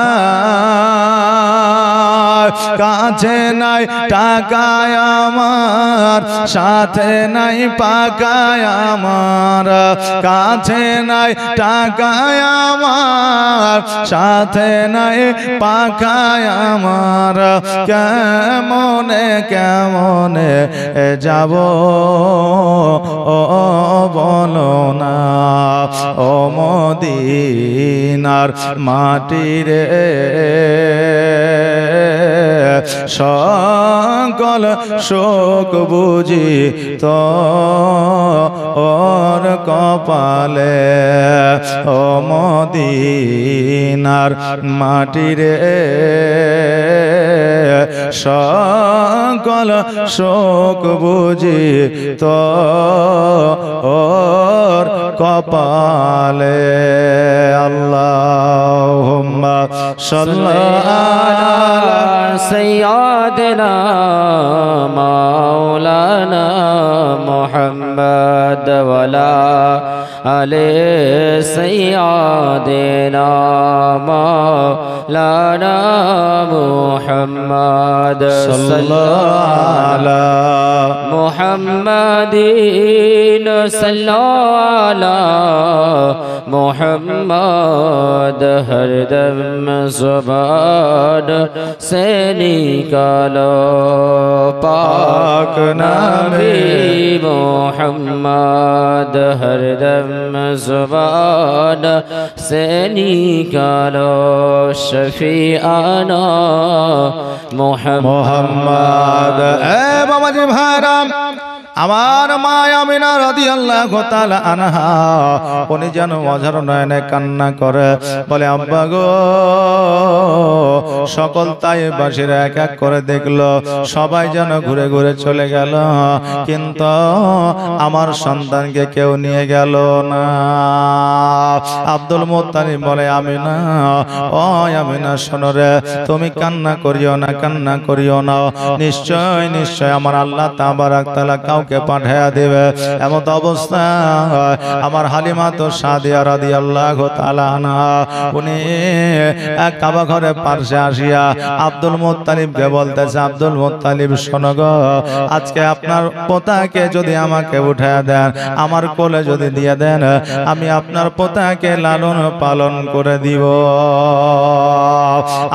কাছে নাই টাকায় আমার সাথে নাই পাকায় আমার কাছে নাই টাকায় আমার সাথে নাই পাকায় আমার কেমনে কেমনে যাব ও বলো না ও মদিনার মাটি রে সকল শোক বুঝি তো ওর কপালে ও মদিনার মাটি রে সকল শোক বুঝি তো ওর কপালে আল্লাহুম্মা সাল্লি আলা سيدنا مولانا محمد ولا علي سيدنا مولانا محمد صلى الله على محمد صلى على محمد हर दम ज़ुबान से निकालो पाक नबी मोहम्मद हर दम ज़ुबान से निकालो शफीआना मोहम्मद ए बाबा जी भाईराम আমার মা আমিনা রাদিয়াল্লাহু তাআলা আনহা উনি যেন অঝর নয়নে কান্না করে বলে আব্বা গো সকল তায়েবাসীরা এক এক করে দেখলো সবাই যেন ঘুরে ঘুরে চলে গেল কিন্তু আমার সন্তানকে কেউ নিয়ে গেল না আব্দুল মুত্তালিব বলে আমিনা ও আমিনা শোনো রে তুমি কান্না করিও না কান্না করিও না নিশ্চয় নিশ্চয় আমার আল্লাহ তাবারাক তাআলা কাউকে পাঠিয়ে দেবে এমত অবস্থা আমার হালিমা তো সাদিয়া রাদিয়াল্লাহু তাআলা আনহা উনি এক কাবা ঘরে পাশে আসিয়া আব্দুল মুত্তালিবকে বলতেছে আব্দুল মুত্তালিব শোনো গো আজকে আপনার পোতাকে যদি আমাকে উঠায় দেন আমার কোলে যদি দিয়ে দেন আমি আপনার পোতাকে লালন পালন করে দিব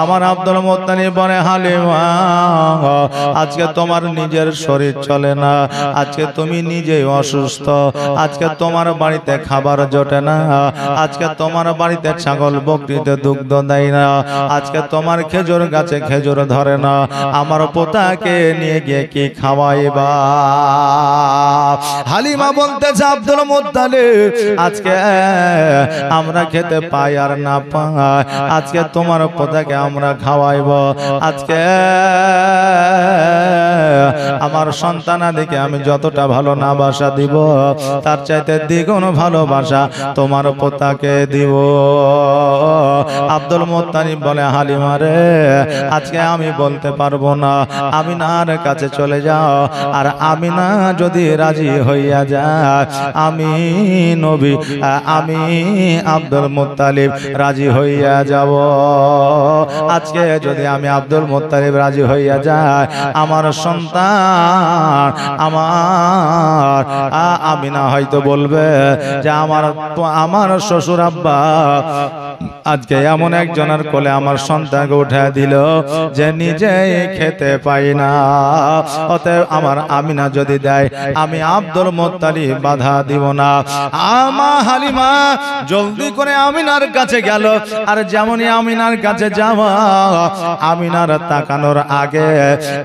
আমার আব্দুল মুত্তালিব বলে হালিমা আজকে তোমার নিজের শরীর চলে না আজকে তুমি নিজেই অসুস্থ আজকে তোমার বাড়িতে খাবার জোটে না আজকে তোমার বাড়িতে ছাগল বকরিতে দুগ্ধ দেয় না আজকে তোমার খেজুর গাছে খেজুর ধরে না আমার পোতাকে নিয়ে গিয়ে কি খাওয়াইবা হালিমা বলতেছে আব্দুল মুত্তালিব আজকে আমরা খেতে পাই আর না পাই আজকে তোমার পোতাকে আমরা খাওয়াইব আজকে আমার সন্তানাদিকে আমি যতটা ভালো না বাসা দিব তার চাইতে দ্বিগুণ ভালোবাসা তোমার পোতাকে দিব আব্দুল মুত্তালিব বলে হালিমা রে আজকে আমি বলতে পারবো না আমিনার কাছে চলে যাও আর আমিনা যদি রাজি হইয়া যায় আমি নবী আমি আব্দুল মুত্তালিব রাজি হইয়া যাব আজকে যদি আমি আব্দুল মুত্তালিব রাজি হইয়া যায় আমার সন্তান আমার আমিনা হয়তো বলবে যে আমার শ্বশুর আব্বা আজকে এমন একজনের কোলে আমার সন্তানকে উঠে দিল যে নিজে খেতে পাই না। অতএব আমার আমিনা যদি দেয় আমি আব্দুল মুত্তালিব বাধা দিব না। আমা হালিমা জলদি করে আমিনার কাছে গেল, আর যেমনই আমিনার কাছে যাওয়া আমিনার তাকানোর আগে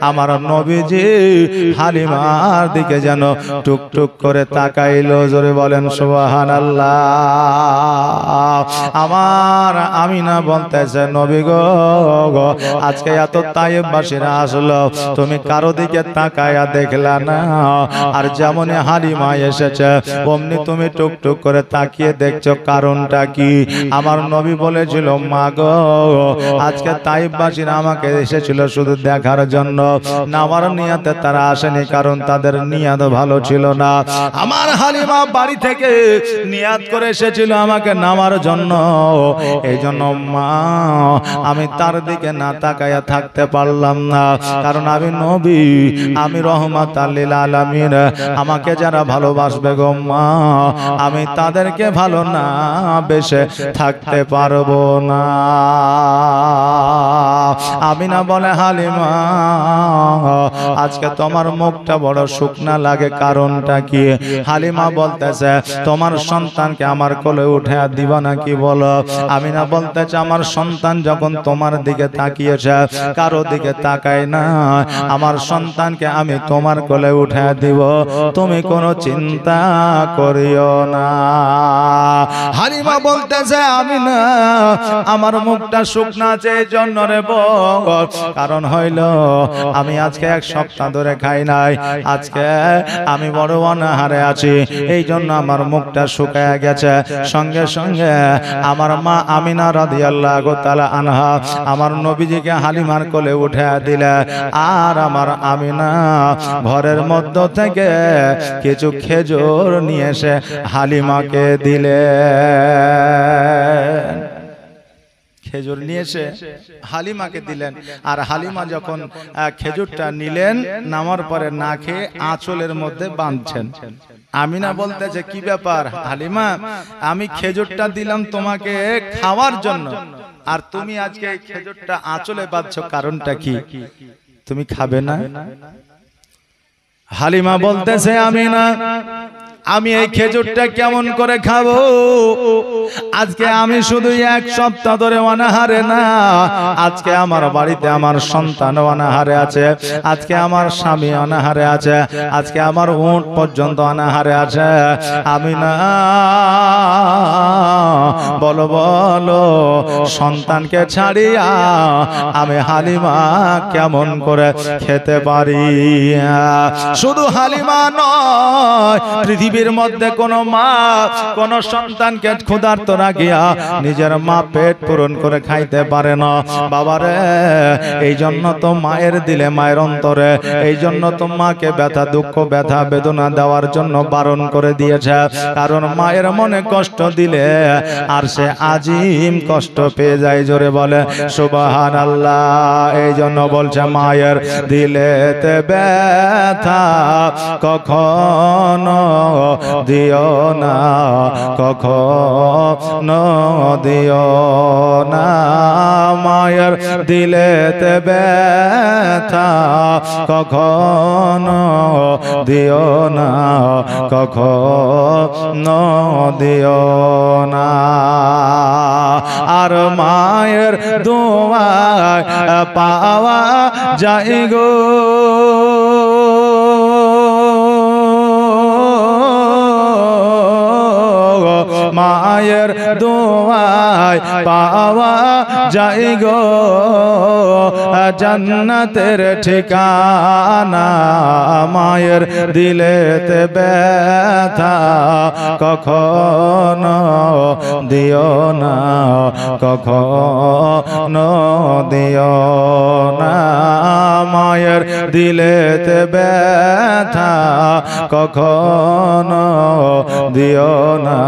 আমার নবীজি হালিমার দিকে যেন টুকটুক করে তাকাইলো। জোরে বলেন সুবহানাল্লাহ। আমার আমিনা বলতেছে নবী গো, আজকে এত তায়েববাসীরা আসলো, তুমি কারো দিকে তাকায়া দেখলা না, আর যেমনই হালিমা এসেছে অমনি তুমি টুকটুক করে তাকিয়ে দেখছো, কারণটা কি? আমার নবী বলেছিল মা গো, আজকে তায়েববাসীরা আমাকে এসেছিল শুধু দেখার জন্য, নামার নিয়াতে তারা আসেনি, কারণ তাদের নিয়াত ভালো ছিল না। আমার হালিমা বাড়ি থেকে নিয়াত করে এসেছিল আমাকে নামার জন্য, এই জন্য মা আমি তার দিকে না তাকায়া থাকতে পারলাম না, কারণ আমি নবী, আমি রহমাতাল লিল আলামিন, আমাকে যারা ভালোবাসবে গো মা আমি তাদেরকে ভালো না বেশে থাকতে পারবো না। আমিনা বলে হালিমা আজকে তোমার মুখটা বড় শুকনা লাগে, কারণটা কি? হালিমা বলতেছে তোমার সন্তানকে আমার কোলে উঠে দিবা নাকি বলো? আমিনা বলতেছে আমার সন্তান যখন তোমার দিকে তাকিয়েছে, কারো দিকে তাকায় না, আমার সন্তানকে আমি তোমার কোলে উঠে দিব, তুমি কোনো চিন্তা করিও না। হালিমা বলতেছে আমিনা আমার মুখটা শুকনা আছে এই জন্য রে বল, কারণ হইল আমি আজকে এক সপ্তাহ ধরে খাই নাই, আজকে আমি বড় অনাহারে আছি, এই জন্য আমার মুখটা শুকায় গেছে। সঙ্গে সঙ্গে আমার মা আমিনা রাদিয়াল্লাহু তাআলা আনহা আমার নবীজিকে হালিমার কোলে উঠে দিলে, আর আমার আমিনা ঘরের মধ্য থেকে কিছু খেজুর নিয়ে এসে হালিমাকে দিলে। খেজুর নিয়ে এসে হালিমাকে দিলেন, আর হালিমা যখন খেজুরটা নিলেন নামার পরে না খেয়ে আঁচলের মধ্যে বাঁধছেন। আমিনা বলতেছে কি ব্যাপার হালিমা, আমি খেজুরটা দিলাম তোমাকে খাওয়ার জন্য, আর তুমি আজকে এই খেজুরটা আঁচলে বাঁধছো, কারণটা কি? তুমি খাবে না? হালিমা বলতেছে আমিনা আমি এই খেজুরটা কেমন করে খাবো? আজকে আমি শুধু এক সপ্তাহ ধরে অনাহারে না, আজকে আমার বাড়িতে আমার সন্তান অনাহারে আছে, আজকে আমার স্বামী অনাহারে আছে, আজকে আমার উট পর্যন্ত অনাহারে আছে। আমি না বলো বলো সন্তানকে ছাড়িয়া আমি হালিমা কেমন করে খেতে পারি? শুধু হালিমা নয়, পৃথিবীর মধ্যে কোন মা কোন সন্তানকে ক্ষুধার্ত রাখিয়া নিজের মা পেট পূরণ করে খাইতে পারে না। বাবারে, এই জন্য তো মায়ের দিলে মায়ের অন্তরে, এই জন্য তো মাকে ব্যথা দুঃখ ব্যথা বেদনা দেওয়ার জন্য বারণ করে দিয়েছে, কারণ মায়ের মনে কষ্ট দিলে আর সে আজিম কষ্ট পেয়ে যায়। জোরে বলে সুবহানাল্লাহ। এই জন্য বলছে মায়ের দিলেতে ব্যথা কখনো দিও না, কখনো দিও না, মায়ের দিলেতে ব্যথা কখনো দিও না, কখনো দিও না। আর মায়ের দোয়ায় পাওয়া যায় গো মায়ের দোয়ায় পাওয়া যায় গো জান্নাতের ঠিকানা। মায়ের দিলেতে ব্যথা কখনো দিও না, কখনো দিও না, মায়ের দিলেতে ব্যথা কখনো দিও না,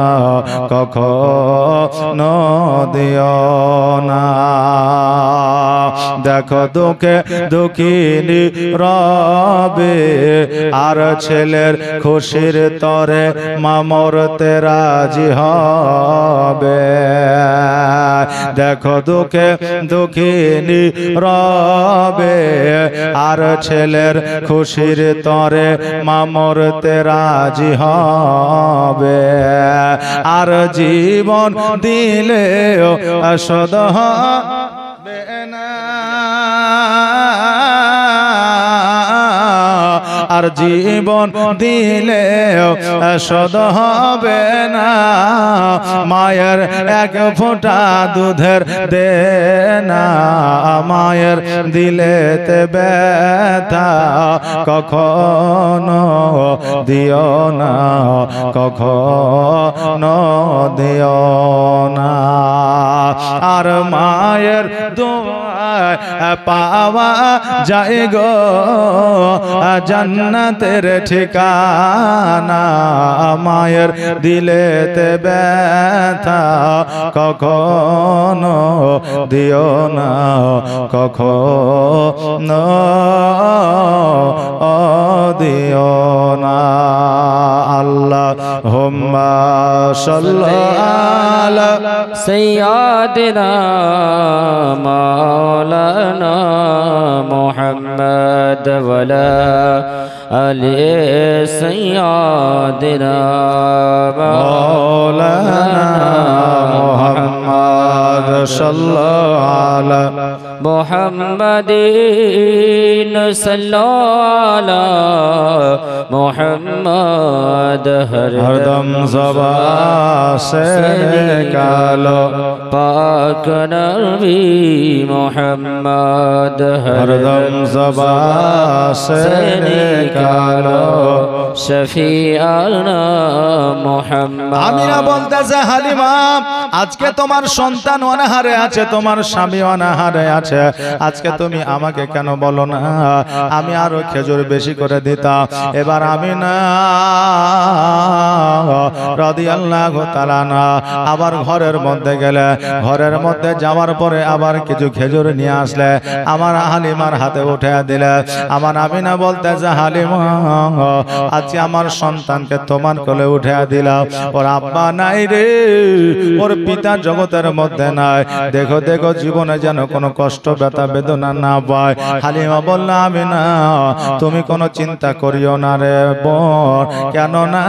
কখনো দিও না। দেখো দুঃখে দুঃখিনী রবে আর ছেলের খুশির তরে মা মরতে রাজি হবে। দেখো দুঃখে দুঃখিনী রবে আর ছেলের খুশির তরে মা মরতে রাজি হবে আর জীবন দিলেও শোধ হবে না আর জীবন দিলেও শোধ হবে না মায়ের এক ফোঁটা দুধের দেনা মায়ের দিলেতে ব্যথা কখনো দিও না কখনো দিও না আর মায়ের দোয়ায় পাওয়া যায় গো জান্নাতের ঠিকানা মায়ের দিলেতে ব্যথা কখনো দিও না কখনো দিও না আল্লাহুম্মা সাল্লি আলা سيدنا مولانا محمد ولا آل سيدنا مولانا محمد صلى على محمد صلى على محمد हरदम ज़बा से निकालो पाक नबी मोहम्मद हरदम ज़बा से निकालो शफीआना मोहम्मद আমিনা বলতেছে হালিমা আজকে তোমার সন্তান অনাহারে আছে তোমার স্বামী অনাহারে আছে আজকে তুমি আমাকে কেন বলো না আমি আরো খেজুর বেশি করে দিতাম এবার আমিনা রাদিয়াল্লাহু তাআলা না আবার ঘরের মধ্যে গেলে ঘরের মধ্যে যাওয়ার পরে আবার কিছু খেজুর নিয়ে আসলে আমার হালিমার হাতে উঠে দিলে আমার আমিনা বলতেছে হালিমা আজকে আমার সন্তানকে তোমার কোলে উঠে দিলাম ওর আব্বা নাই রে ওর পিতা জগতের মধ্যে নাই দেখো দেখো জীবনে যেন কোনো কষ্ট ব্যথা বেদনা না পায় হালিমা বলল আমিনা তুমি কোনো চিন্তা করিও না রে বোন কেন না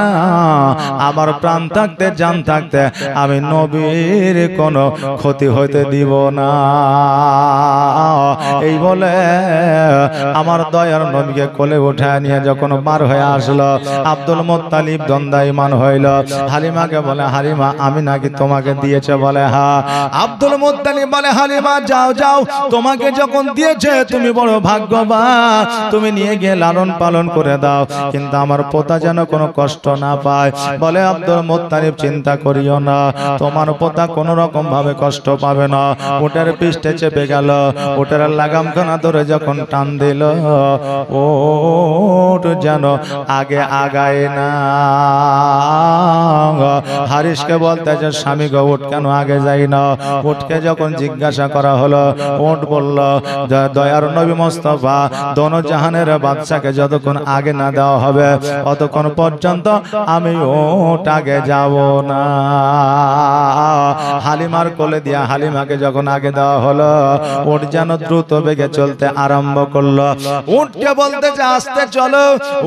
আমার প্রাণ থাকতে জান থাকতে আমি নবীর কোনো ক্ষতি হইতে দিব না এই বলে আমার দয়ার নবীকে কোলে উঠায় নিয়ে যখন বার হয়ে আসলো আব্দুল মুত্তালিব দন্দাইমান হইল হালিমাকে বলে হালিমা আমি নাকি তোমাকে দিয়েছে বলে হ্যাঁ আব্দুল মুত্তালিব বলে হালিমা যাও যাও তোমাকে যখন দিয়েছে তুমি বড় ভাগ্যবান তুমি নিয়ে গিয়ে লালন পালন করে দাও কিন্তু আমার পোতা যেন কোনো কষ্ট না পায় বলে আব্দুল মুত্তালিব চিন্তা করিও না তোমার পোতা কোনো রকম ভাবে কষ্ট পাবে না উটের পৃষ্ঠে চেপে গেল উটের লাগামখানা ধরে যখন টান দিল ওট যেন আগে আগায় না হারিসকে বলতেছে স্বামী গো উট কেন আগে যাই না উটকে যখন জিজ্ঞাসা করা হলো উট বলল দয়ার নবী মুস্তাফা দোনো জাহানের বাদশাকে যতক্ষণ আগে না দেওয়া হবে ততক্ষণ পর্যন্ত আমি উট আগে যাব না হালিমার কোলে দিয়া হালিমাকে যখন আগে দেওয়া হলো উট যেন দ্রুত বেগে চলতে আরম্ভ করলো উটকে বলতেছে আস্তে চলো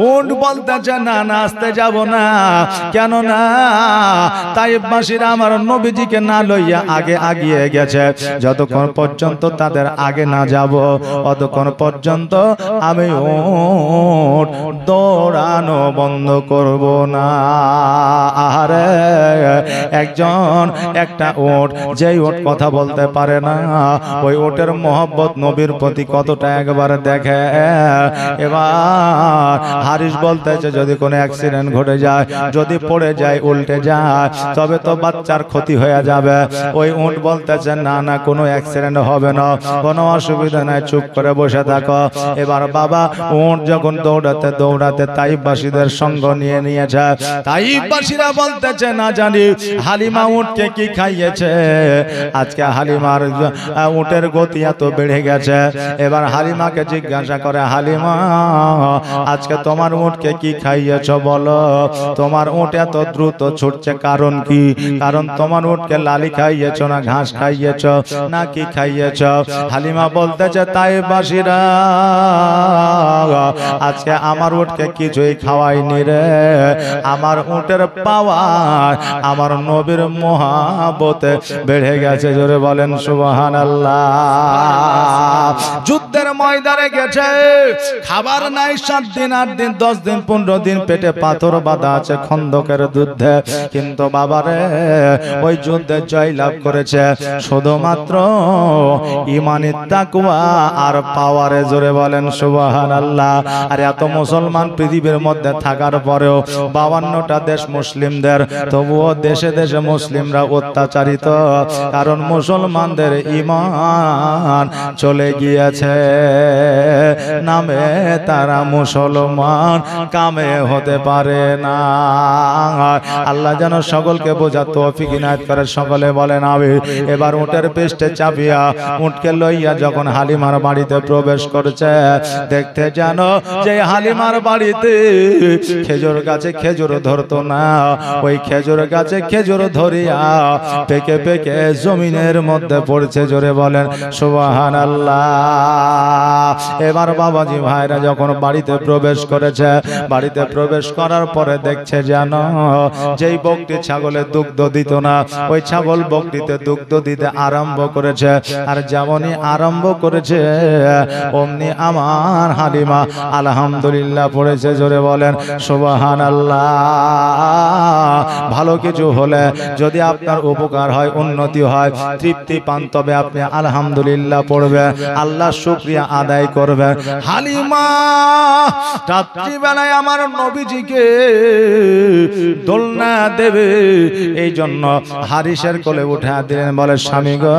উট বলতেছে না না আস্তে যাব না কেন না তাইফবাসীরা আমার নবীজিকে না লইয়া আগে আগিয়ে গেছে যতক্ষণ পর্যন্ত তাদের আগে না যাব ততক্ষণ পর্যন্ত আমি উট দৌড়ানো বন্ধ করব না আরে একজন একটা উট যেই উট কথা বলতে পারে না ওই উটের মহব্বত নবীর প্রতি কতটা একবার দেখে এবার হারিস বলতেছে যদি কোনো অ্যাক্সিডেন্ট ঘটে যায় যদি পড়ে যায় উল্টে যায় তবে তো বাচ্চার ক্ষতি হয়ে যাবে ওই উট বলতেছে না না কোনো অ্যাক্সিডেন্ট হবে না কোনো অসুবিধা নাই চুপ করে বসে থাকো এবার বাবা উট যখন দৌড়াতে দৌড়াতে তাইফবাসীদের সঙ্গ নিয়ে নিয়েছে তাইফবাসীরা কুরাইশরা বলতেছে না জানি হালিমা উটকে কি খাইয়েছে। আজকে হালিমার উটের গতি এত বেড়ে গেছে। এবার হালিমাকে জিজ্ঞাসা করে, হালিমা আজকে তোমার উটকে কি খাইয়েছ বলো, তোমার উট এত দ্রুত ছুটছে কারণ কি? কারণ তোমার উটকে লালি খাইয়েছ না ঘাস খাইয়েছ না কি খাইয়েছ? হালিমা বলতেছে, তাইবাসীরা আজকে আমার উটকে কিছুই খাওয়াইনি রে, আমার উটের পাওয়ার আমার নবীর মহাব্বতে বেড়ে গেছে। জোরে বলেন সুবহানাল্লাহ। যুদ্ধের ময়দানে গেছে, খাবার নাই 7 দিন 8 দিন 10 দিন 15 দিন, পেটে পাথর বাঁধা আছে খন্দকের যুদ্ধে, কিন্তু বাবারে ওই যুদ্ধে জয়লাভ করেছে শুধুমাত্র ঈমানি তাকওয়া আর পাওয়ারে। জোরে বলেন সুবহানাল্লাহ। আর এত মুসলমান পৃথিবীর মধ্যে থাকার পরেও 52টা দেশ মুসলিমদের, তবুও দেশে দেশে মুসলিমরা অত্যাচারিত, কারণ মুসলমানদের ঈমান চলে গিয়েছে। নামে তারা মুসলমান, কামে হতে পারে না। আল্লাহ যেন সকলকে বোঝার তৌফিক ইনায়েত করে। সকলে বলেন আমিন। এবার উটের পৃষ্ঠে চাপিয়া উটকে লইয়া যখন হালিমার বাড়িতে প্রবেশ করছে, দেখতে জানো যে হালিমার বাড়িতে খেজুর গাছে খেজুর ধরতো না, ওই খেজুর গাছে খেজুর ধরিয়া পেকে পেকে জমিনের মধ্যে পড়ছে। জোরে বলেন সুবহানাল্লাহ। এবার বাবাজি ভাইরা যখন বাড়িতে প্রবেশ করেছে, বাড়িতে প্রবেশ করার পরে দেখছে জানো যেই বকটি ছাগলে দুগ্ধ দিত না, ওই ছাগল বকটিতে দুগ্ধ দিতে আরম্ভ করেছে। আর যেমনই আরম্ভ করেছে অমনি আমার হালিমা আলহামদুলিল্লাহ পড়েছে। জোরে বলেন সুবহানাল্লাহ। ভালো কিছু হলে যদি আপনার উপকার হয়, উন্নতি হয়, তৃপ্তি পান, তবে আপনি আলহামদুলিল্লাহ পড়বেন, আল্লাহ শুকরিয়া আদায় করবেন। হালিমা রাত্রিবেলায় আমার নবীজিকে দোলনা দেবে, এই জন্য হারিসের কোলে উঠে দিলেন। বলে, স্বামী গো,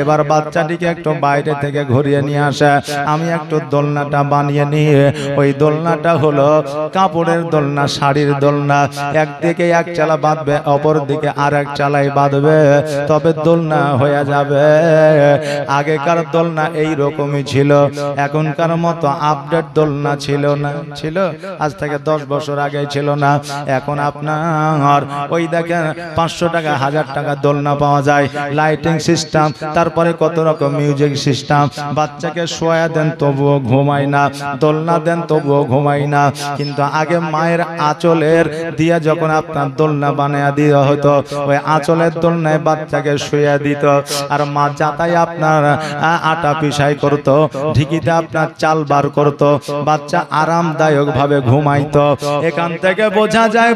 এবার বাচ্চাটিকে একটু বাইরে থেকে ঘুরিয়ে নিয়ে আসে, আমি একটু দোলনাটা বানিয়ে নিয়ে, ওই দোলনাটা হলো কাপড়ের দোলনা, শাড়ির দোলনা, একদিকে এক চালা বাঁধবে, অপর দিকে আর এক চালাই বাঁধবে, তবে দোলনা হয়ে যাবে। আগেকার দোলনা এই রকমই ছিল, এখনকার মতো আপডেট দোলনা ছিল না, ছিল আজ থেকে 10 বছর আগে ছিল না। এখন আপনার ওই দেখেন 500 টাকা 1000 টাকা দোলনা পাওয়া যায়, লাইটিং সিস্টেম, তারপরে কত রকম মিউজিক সিস্টেম। বাচ্চাকে শোয়া দেন তবুও ঘুমায় না, দোলনা দেন তবুও ঘুমায় না। কিন্তু আগে মায়ের আঁচলের দিয়া যখন আপনার দোলনা বানিয়ে দেওয়া হতো, ওই আঁচলের দোলনায় বাচ্চাকে শুয়ে দিত, আর মা যাতাই আপনার আটা পিসাই করতো, ঢিকিতে আপনার চাল বার করতো, বাচ্চা আরামদায়ক ভাবে ঘুমাইতো। এখান থেকে বোঝা যায়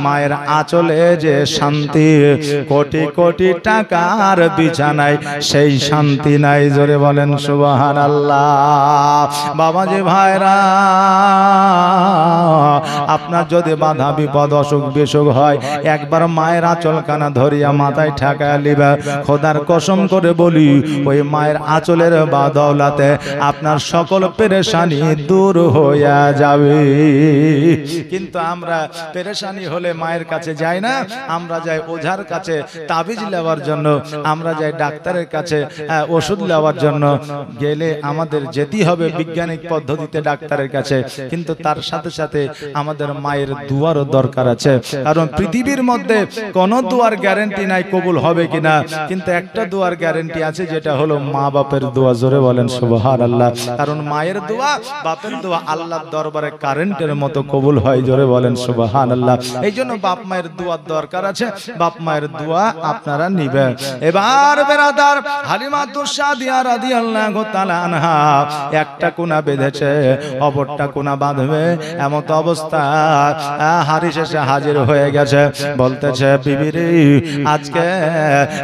মায়ের আঁচলে যে শান্তি, কোটি কোটি টাকার বিছানায় সেই শান্তি নাই। জোরে বলেন সুবহানাল্লাহ। বাবাজি ভাইরা, আপনার যদি বাধা বিপদ অসুখ বিসুখ হয়, একবার মায়ের আঁচল কানা ধরিয়া মাথায় ঠেকায় লিবা। খোদার কসম করে বলি, ওই মায়ের আঁচলের বাদৌলাতে আপনার সকল পেরেশানি দূর হইয়া যাবে। কিন্তু আমরা পেরেশানি হলে মায়ের কাছে যাই না, আমরা যাই ওঝার কাছে তাবিজ নেওয়ার জন্য, আমরা যাই ডাক্তারের কাছে ওষুধ নেওয়ার জন্য। গেলে আমাদের যেতে হবে বৈজ্ঞানিক পদ্ধতিতে ডাক্তারের কাছে, কিন্তু তার সাথে সাথে আমাদের মায়ের দুয়ারও দরকার আছে। কারণ পৃথিবীর মধ্যে কোনো দুয়ার গ্যারান্টি নাই কবুল হবে কিনা, কিন্তু একটা দুয়ার গ্যারান্টি আছে, যেটা হলো মা বাপের দোয়া। জোরে বলেন সুবহানাল্লাহ। কারণ মায়ের দোয়া, বাপের দোয়া আল্লাহর দরবারে কারেন্টের মতো কবুল হয়। জোরে বলেন সুবহানাল্লাহ। এই জন্য বাপ মায়ের দোয়ার দরকার আছে, বাপ মায়ের দোয়া আপনারা নিবেন। এবার বেরাদার, হালিমাতুস সাদিয়া রাদিয়াল্লাহু তাআলা আনহা একটা কোনা বেঁধেছে, অপরটা কোনা বাঁধবে, এমন অবস্থা হারিস এসে হাজির হয়ে গেছে। বলতেছে, বিবি রে, আজকে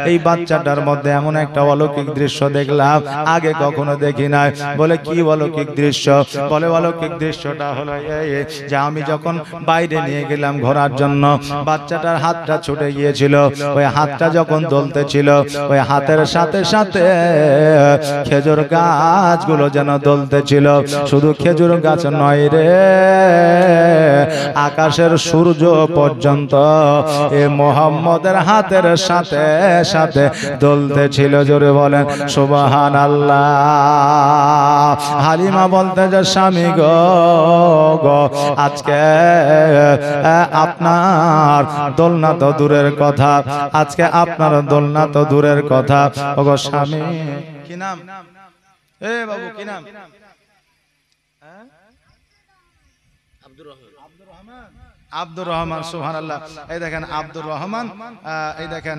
এই বাচ্চাটার মধ্যে এমন একটা অলৌকিক দৃশ্য দেখলাম, আগে কখনো দেখি নাই। বলে, কি অলৌকিক দৃশ্য? বলে, অলৌকিক দৃশ্যটা হলো এই যে আমি যখন বাইরে নিয়ে গেলাম ঘোরার জন্য, বাচ্চাটার হাতটা ছুটে গিয়েছিল, ওই হাতটা যখন দলতেছিল, ওই হাতের সাথে সাথে খেজুর গাছগুলো যেন দলতেছিল। শুধু খেজুর গাছ নয় রে, আকাশের সূর্য পর্যন্ত এ মুহাম্মদের হাতের সাথে সাথে দুলতে ছিল। জোরে বলেন সুবহানাল্লাহ। হালিমা বলতে যে স্বামী গো আজকে আপনার দোলনা তো দূরের কথা, আজকে আপনার দোলনা তো দূরের কথা। ওগো স্বামী, কি নাম? এ বাবু কি নাম? আব্দুর রহমান। সুবহানাল্লাহ। এই দেখেন আব্দুর রহমান, এই দেখেন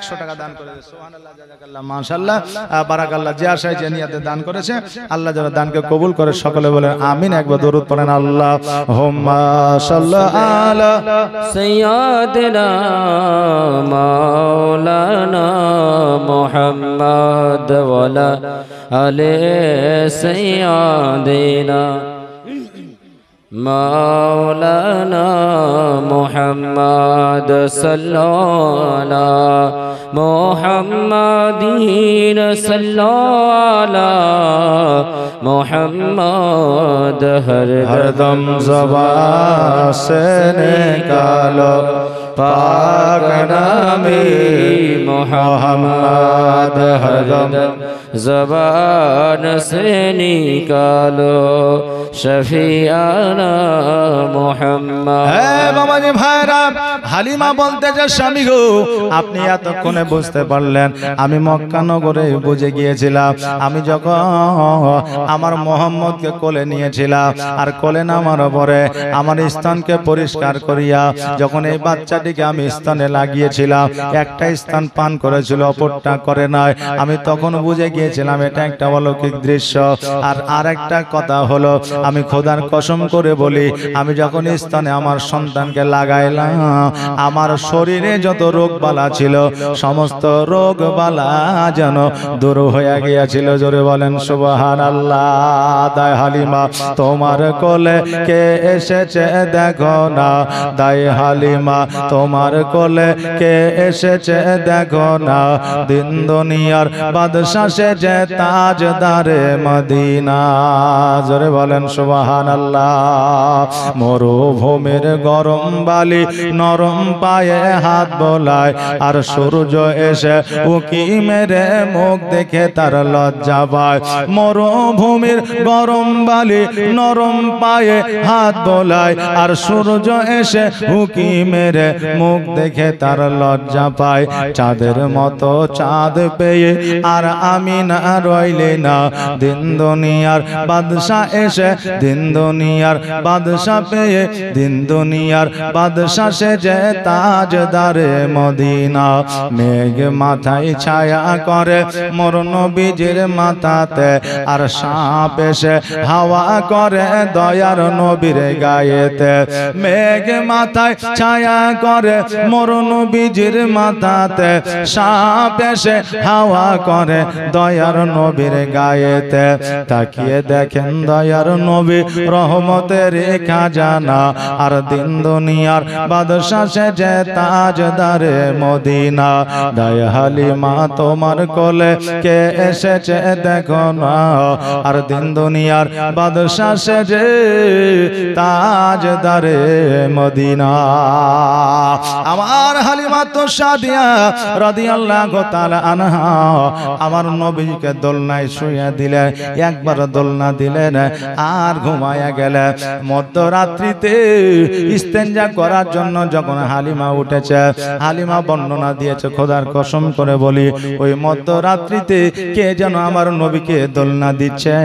100 টাকা দান করেছে। সুবহানাল্লাহ, জাযাকাল্লাহ, মাশাআল্লাহ, বারাকাল্লাহ। যে আশায় যে নিয়তে দান করেছে আল্লাহ যেন দানকে কবুল করে। সকলে বলেন আমিন। একবার দরুদ পড়েন। আল্লাহুম্মা সাল্লি আলা সাইয়্যিদিনা মাওলানা মুহাম্মদ ওয়া আলা আলি সাইয়্যিদিনা মাওলানা মুহাম্মদ সাল্লাল্লাহু মুহাম্মাদিন সাল্লাল্লাহু মুহাম্মদ हरदम ज़बान से निकालो पाक नामी मुहम्मद हरदम ज़बान से निकालो शफियाना मुहम्मद। বাবাজি ভাইরা, হালিমা বলতে যে স্বামী গো আপনি এতক্ষণে বুঝতে পারলেন আমি মক্কা নগরে বুঝে গিয়েছিলাম। আমি যখন আমার মোহাম্মদকে কোলে নিয়েছিলাম আর কোলে নামার পরে আমার স্থানকে পরিষ্কার করিয়া যখন এই বাচ্চাটিকে আমি স্থানে লাগিয়েছিলাম, একটা স্থান পান করেছিল অপরটা করে নাই। আমি তখন বুঝে গিয়েছিলাম এটা একটা অলৌকিক দৃশ্য। আর আরেকটা কথা হলো, আমি খোদার কসম করে বলি, আমি যখন স্থানে আমার সন্তানকে লাগাইলাম আমার শরীরে যত রোগ বালা ছিল সমস্ত রোগ বালা যেন দূর হয়ে গিয়েছিল। জোরে বলেন সুবহানাল্লাহ। দায় হালিমা তোমার কোলে কে এসেছে দেখো না, দায় হালিমা তোমার কোলে কে এসেছে দেখো না, দিন দুনিয়ার বাদশা সে যে তাজদারে মদিনা। জোরে বলেন সুবহানাল্লাহ। মরুভূমির গরম বালি নরম পায়ে হাত বোলায় আর সূর্য এসে উকি মেরে মুখ দেখে তার লজ্জা পায়। মরুভূমির গরম বালি নরম পায়ে হাত বোলায় আর সূর্য এসে উকি মেরে মুখ দেখে তার লজ্জা পায়। চাঁদের মতো চাঁদ পেয়ে আর আমি না রইলে না, দিন দুনিয়ার বাদশা এসে দিন দুনিয়ার বাদশা পেয়ে দিন দুনিয়ার বাদশা সে যে তাজদারে মদিনা। মেঘ মাথায় ছায়া করে মোর নবীজির মাথাতে আর সাপ এসে হাওয়া করে দয়ার নবীর গায়েতে। মেঘ মাথায় ছায়া করে মোর নবীজির মাথাতে, সাপ এসে হাওয়া করে দয়ার নবীর গায়েতে। তাকিয়ে দেখেন দয়ার নবী রহমতের খাজানা আর দিন দুনিয়ার বাদশা সে যে তাজদারে মদিনা। দায় হালিমা তোমার কোলে কে এসেছে দেখো না, আর দিন দুনিয়ার বাদশা সে যে তাজদারে মদিনা। আমার হালিমা তো সাদিয়া রাদিয়াল্লাহু তাআলা আনহা আমার নবীকে দোলনায় শুইয়ে দিলে, একবার দোলনা দিলেন আর ঘুমায়া গেলে। মধ্যরাত্রিতে ইস্তেঞ্জা করার জন্য যখন হালিমা উঠেছে, হালিমা বর্ণনা দিয়েছে খোদার কসম করে বলি ওই মধ্যরাত্রিতে কে যেন আমার নবীকে দোলনা দিচ্ছে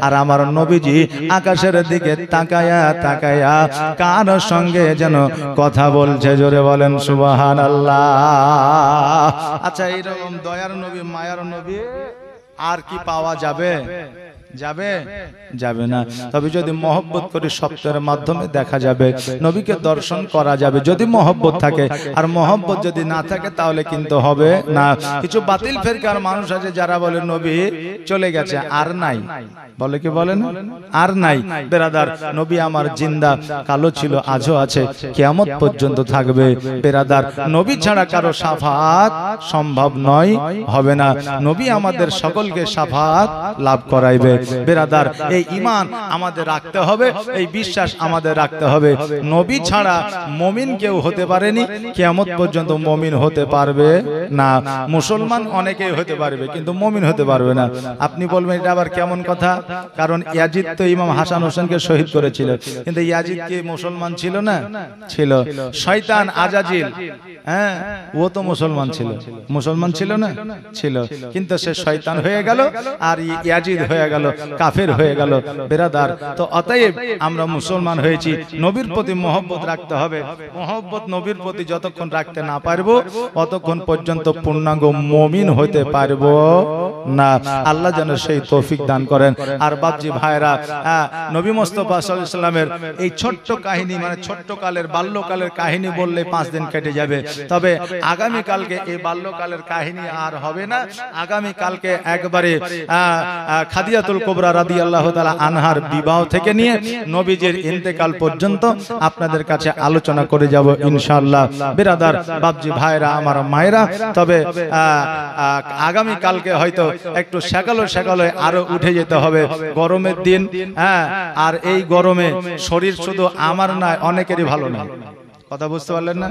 আর আমার নবীজি আকাশের দিকে তাকায়া তাকায়া কার সঙ্গে যেন কথা বলছে। জোরে বলেন সুবহানাল্লাহ। আচ্ছা, এইরকম দয়ার নবী মায়ার নবী আর কি পাওয়া যাবে? যাবে যাবে না। তবে যদি মহব্বত করে সপ্তাহের মাধ্যমে দেখা যাবে, নবীকে দর্শন করা যাবে যদি মহব্বত থাকে। আর মহব্বত যদি না থাকে তাহলে কিন্তু হবে না। কিছু বাতিল ফেরকার মানুষ আছে যারা বলে নবী চলে গেছে আর নাই, বলে কি বলেন আর নাই। বেরাদার, নবী আমার জিন্দা, কালো ছিল আজও আছে, কিয়ামত পর্যন্ত থাকবে। বেরাদার, নবী ছাড়া কারো শাফাত সম্ভব নয়, হবে না। নবী আমাদের সকলকে শাফাত লাভ করাইবে। বেরাদার, এই ঈমান আমাদের রাখতে হবে, এই বিশ্বাস আমাদের রাখতে হবে। নবী ছাড়া মুমিন কেউ হতে পারেনি, কিয়ামত পর্যন্ত মুমিন হতে পারবে না। মুসলমান অনেকেই হতে পারবে কিন্তু মুমিন হতে পারবে না। আপনি বলবেন এটা আবার কেমন কথা? কারণ ইয়াজিদ তো ইমাম হাসান হোসেনকে শহীদ করেছিল, কিন্তু ইয়াজিদ কি মুসলমান ছিল না? ছিল। শয়তান আজাজিল, হ্যাঁ, ও তো মুসলমান ছিল, মুসলমান ছিল না? ছিল, কিন্তু সে শয়তান হয়ে গেল আর ইয়াজিদ হয়ে গেল, কাফের হয়ে গেল। বেরাদার, তো অতএব আমরা মুসলমান হয়েছি, নবীর প্রতি মহব্বত রাখতে হবে। মহব্বত নবীর প্রতি যতক্ষণ রাখতে না পারবো ততক্ষণ পর্যন্ত পূর্ণাঙ্গ মুমিন হতে পারবো না। আল্লাহ যেন সেই তৌফিক দান করেন। আর বাপজি ভাইরা, নবী মুস্তাফা সাল্লাল্লাহু আলাইহি ওয়াসাল্লামের এই ছোট্ট কাহিনী, মানে ছোট্ট কালের বাল্যকালের কাহিনী বললে 5 দিন কেটে যাবে। তবে আগামী কালকে এই বাল্যকালের কাহিনী আর হবে না। আগামী কালকে একবারে খাদিজাতুল কুবরা রাদিয়াল্লাহু তাআলা আনহার বিবাহ থেকে নিয়ে নবীজির ইন্তেকাল পর্যন্ত আপনাদের কাছে আলোচনা করে যাব ইনশাআল্লাহ। বিরাদার, বাপজি ভাইরা, আমার মায়েরা, তবে আগামী কালকে হয়তো একটু সকালে আরো উঠে যেতে হবে, গরমের দিন। হ্যাঁ, আর এই গরমে শরীর শুধু আমার নয়, অনেকেরই ভালো না। কথা বুঝতে পারলেন না?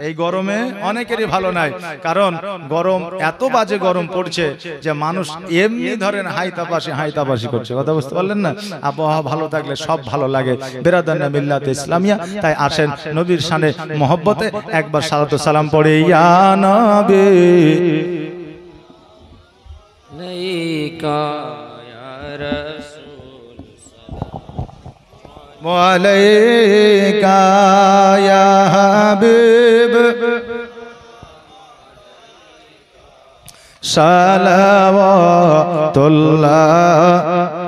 এই গরমে অনেকেরই ভালো নাই, কারণ গরম এত বাজে গরম পড়ছে যে মানুষ এমনি ধরেন হাইতাপাসি করছে। কথা বুঝতে পারলেন না? আবহাওয়া ভালো থাকলে সব ভালো লাগে। বেরাদানা মিল্লাতে ইসলামিয়া, তাই আসেন নবীর শানে মহব্বতে একবার সালাতু সালাম পড়ে, ইয়া নবী লাইকা ইয়া রাসূল ওয়ালাইকা ইয়া হাবিব সালাওয়াতুল্লাহ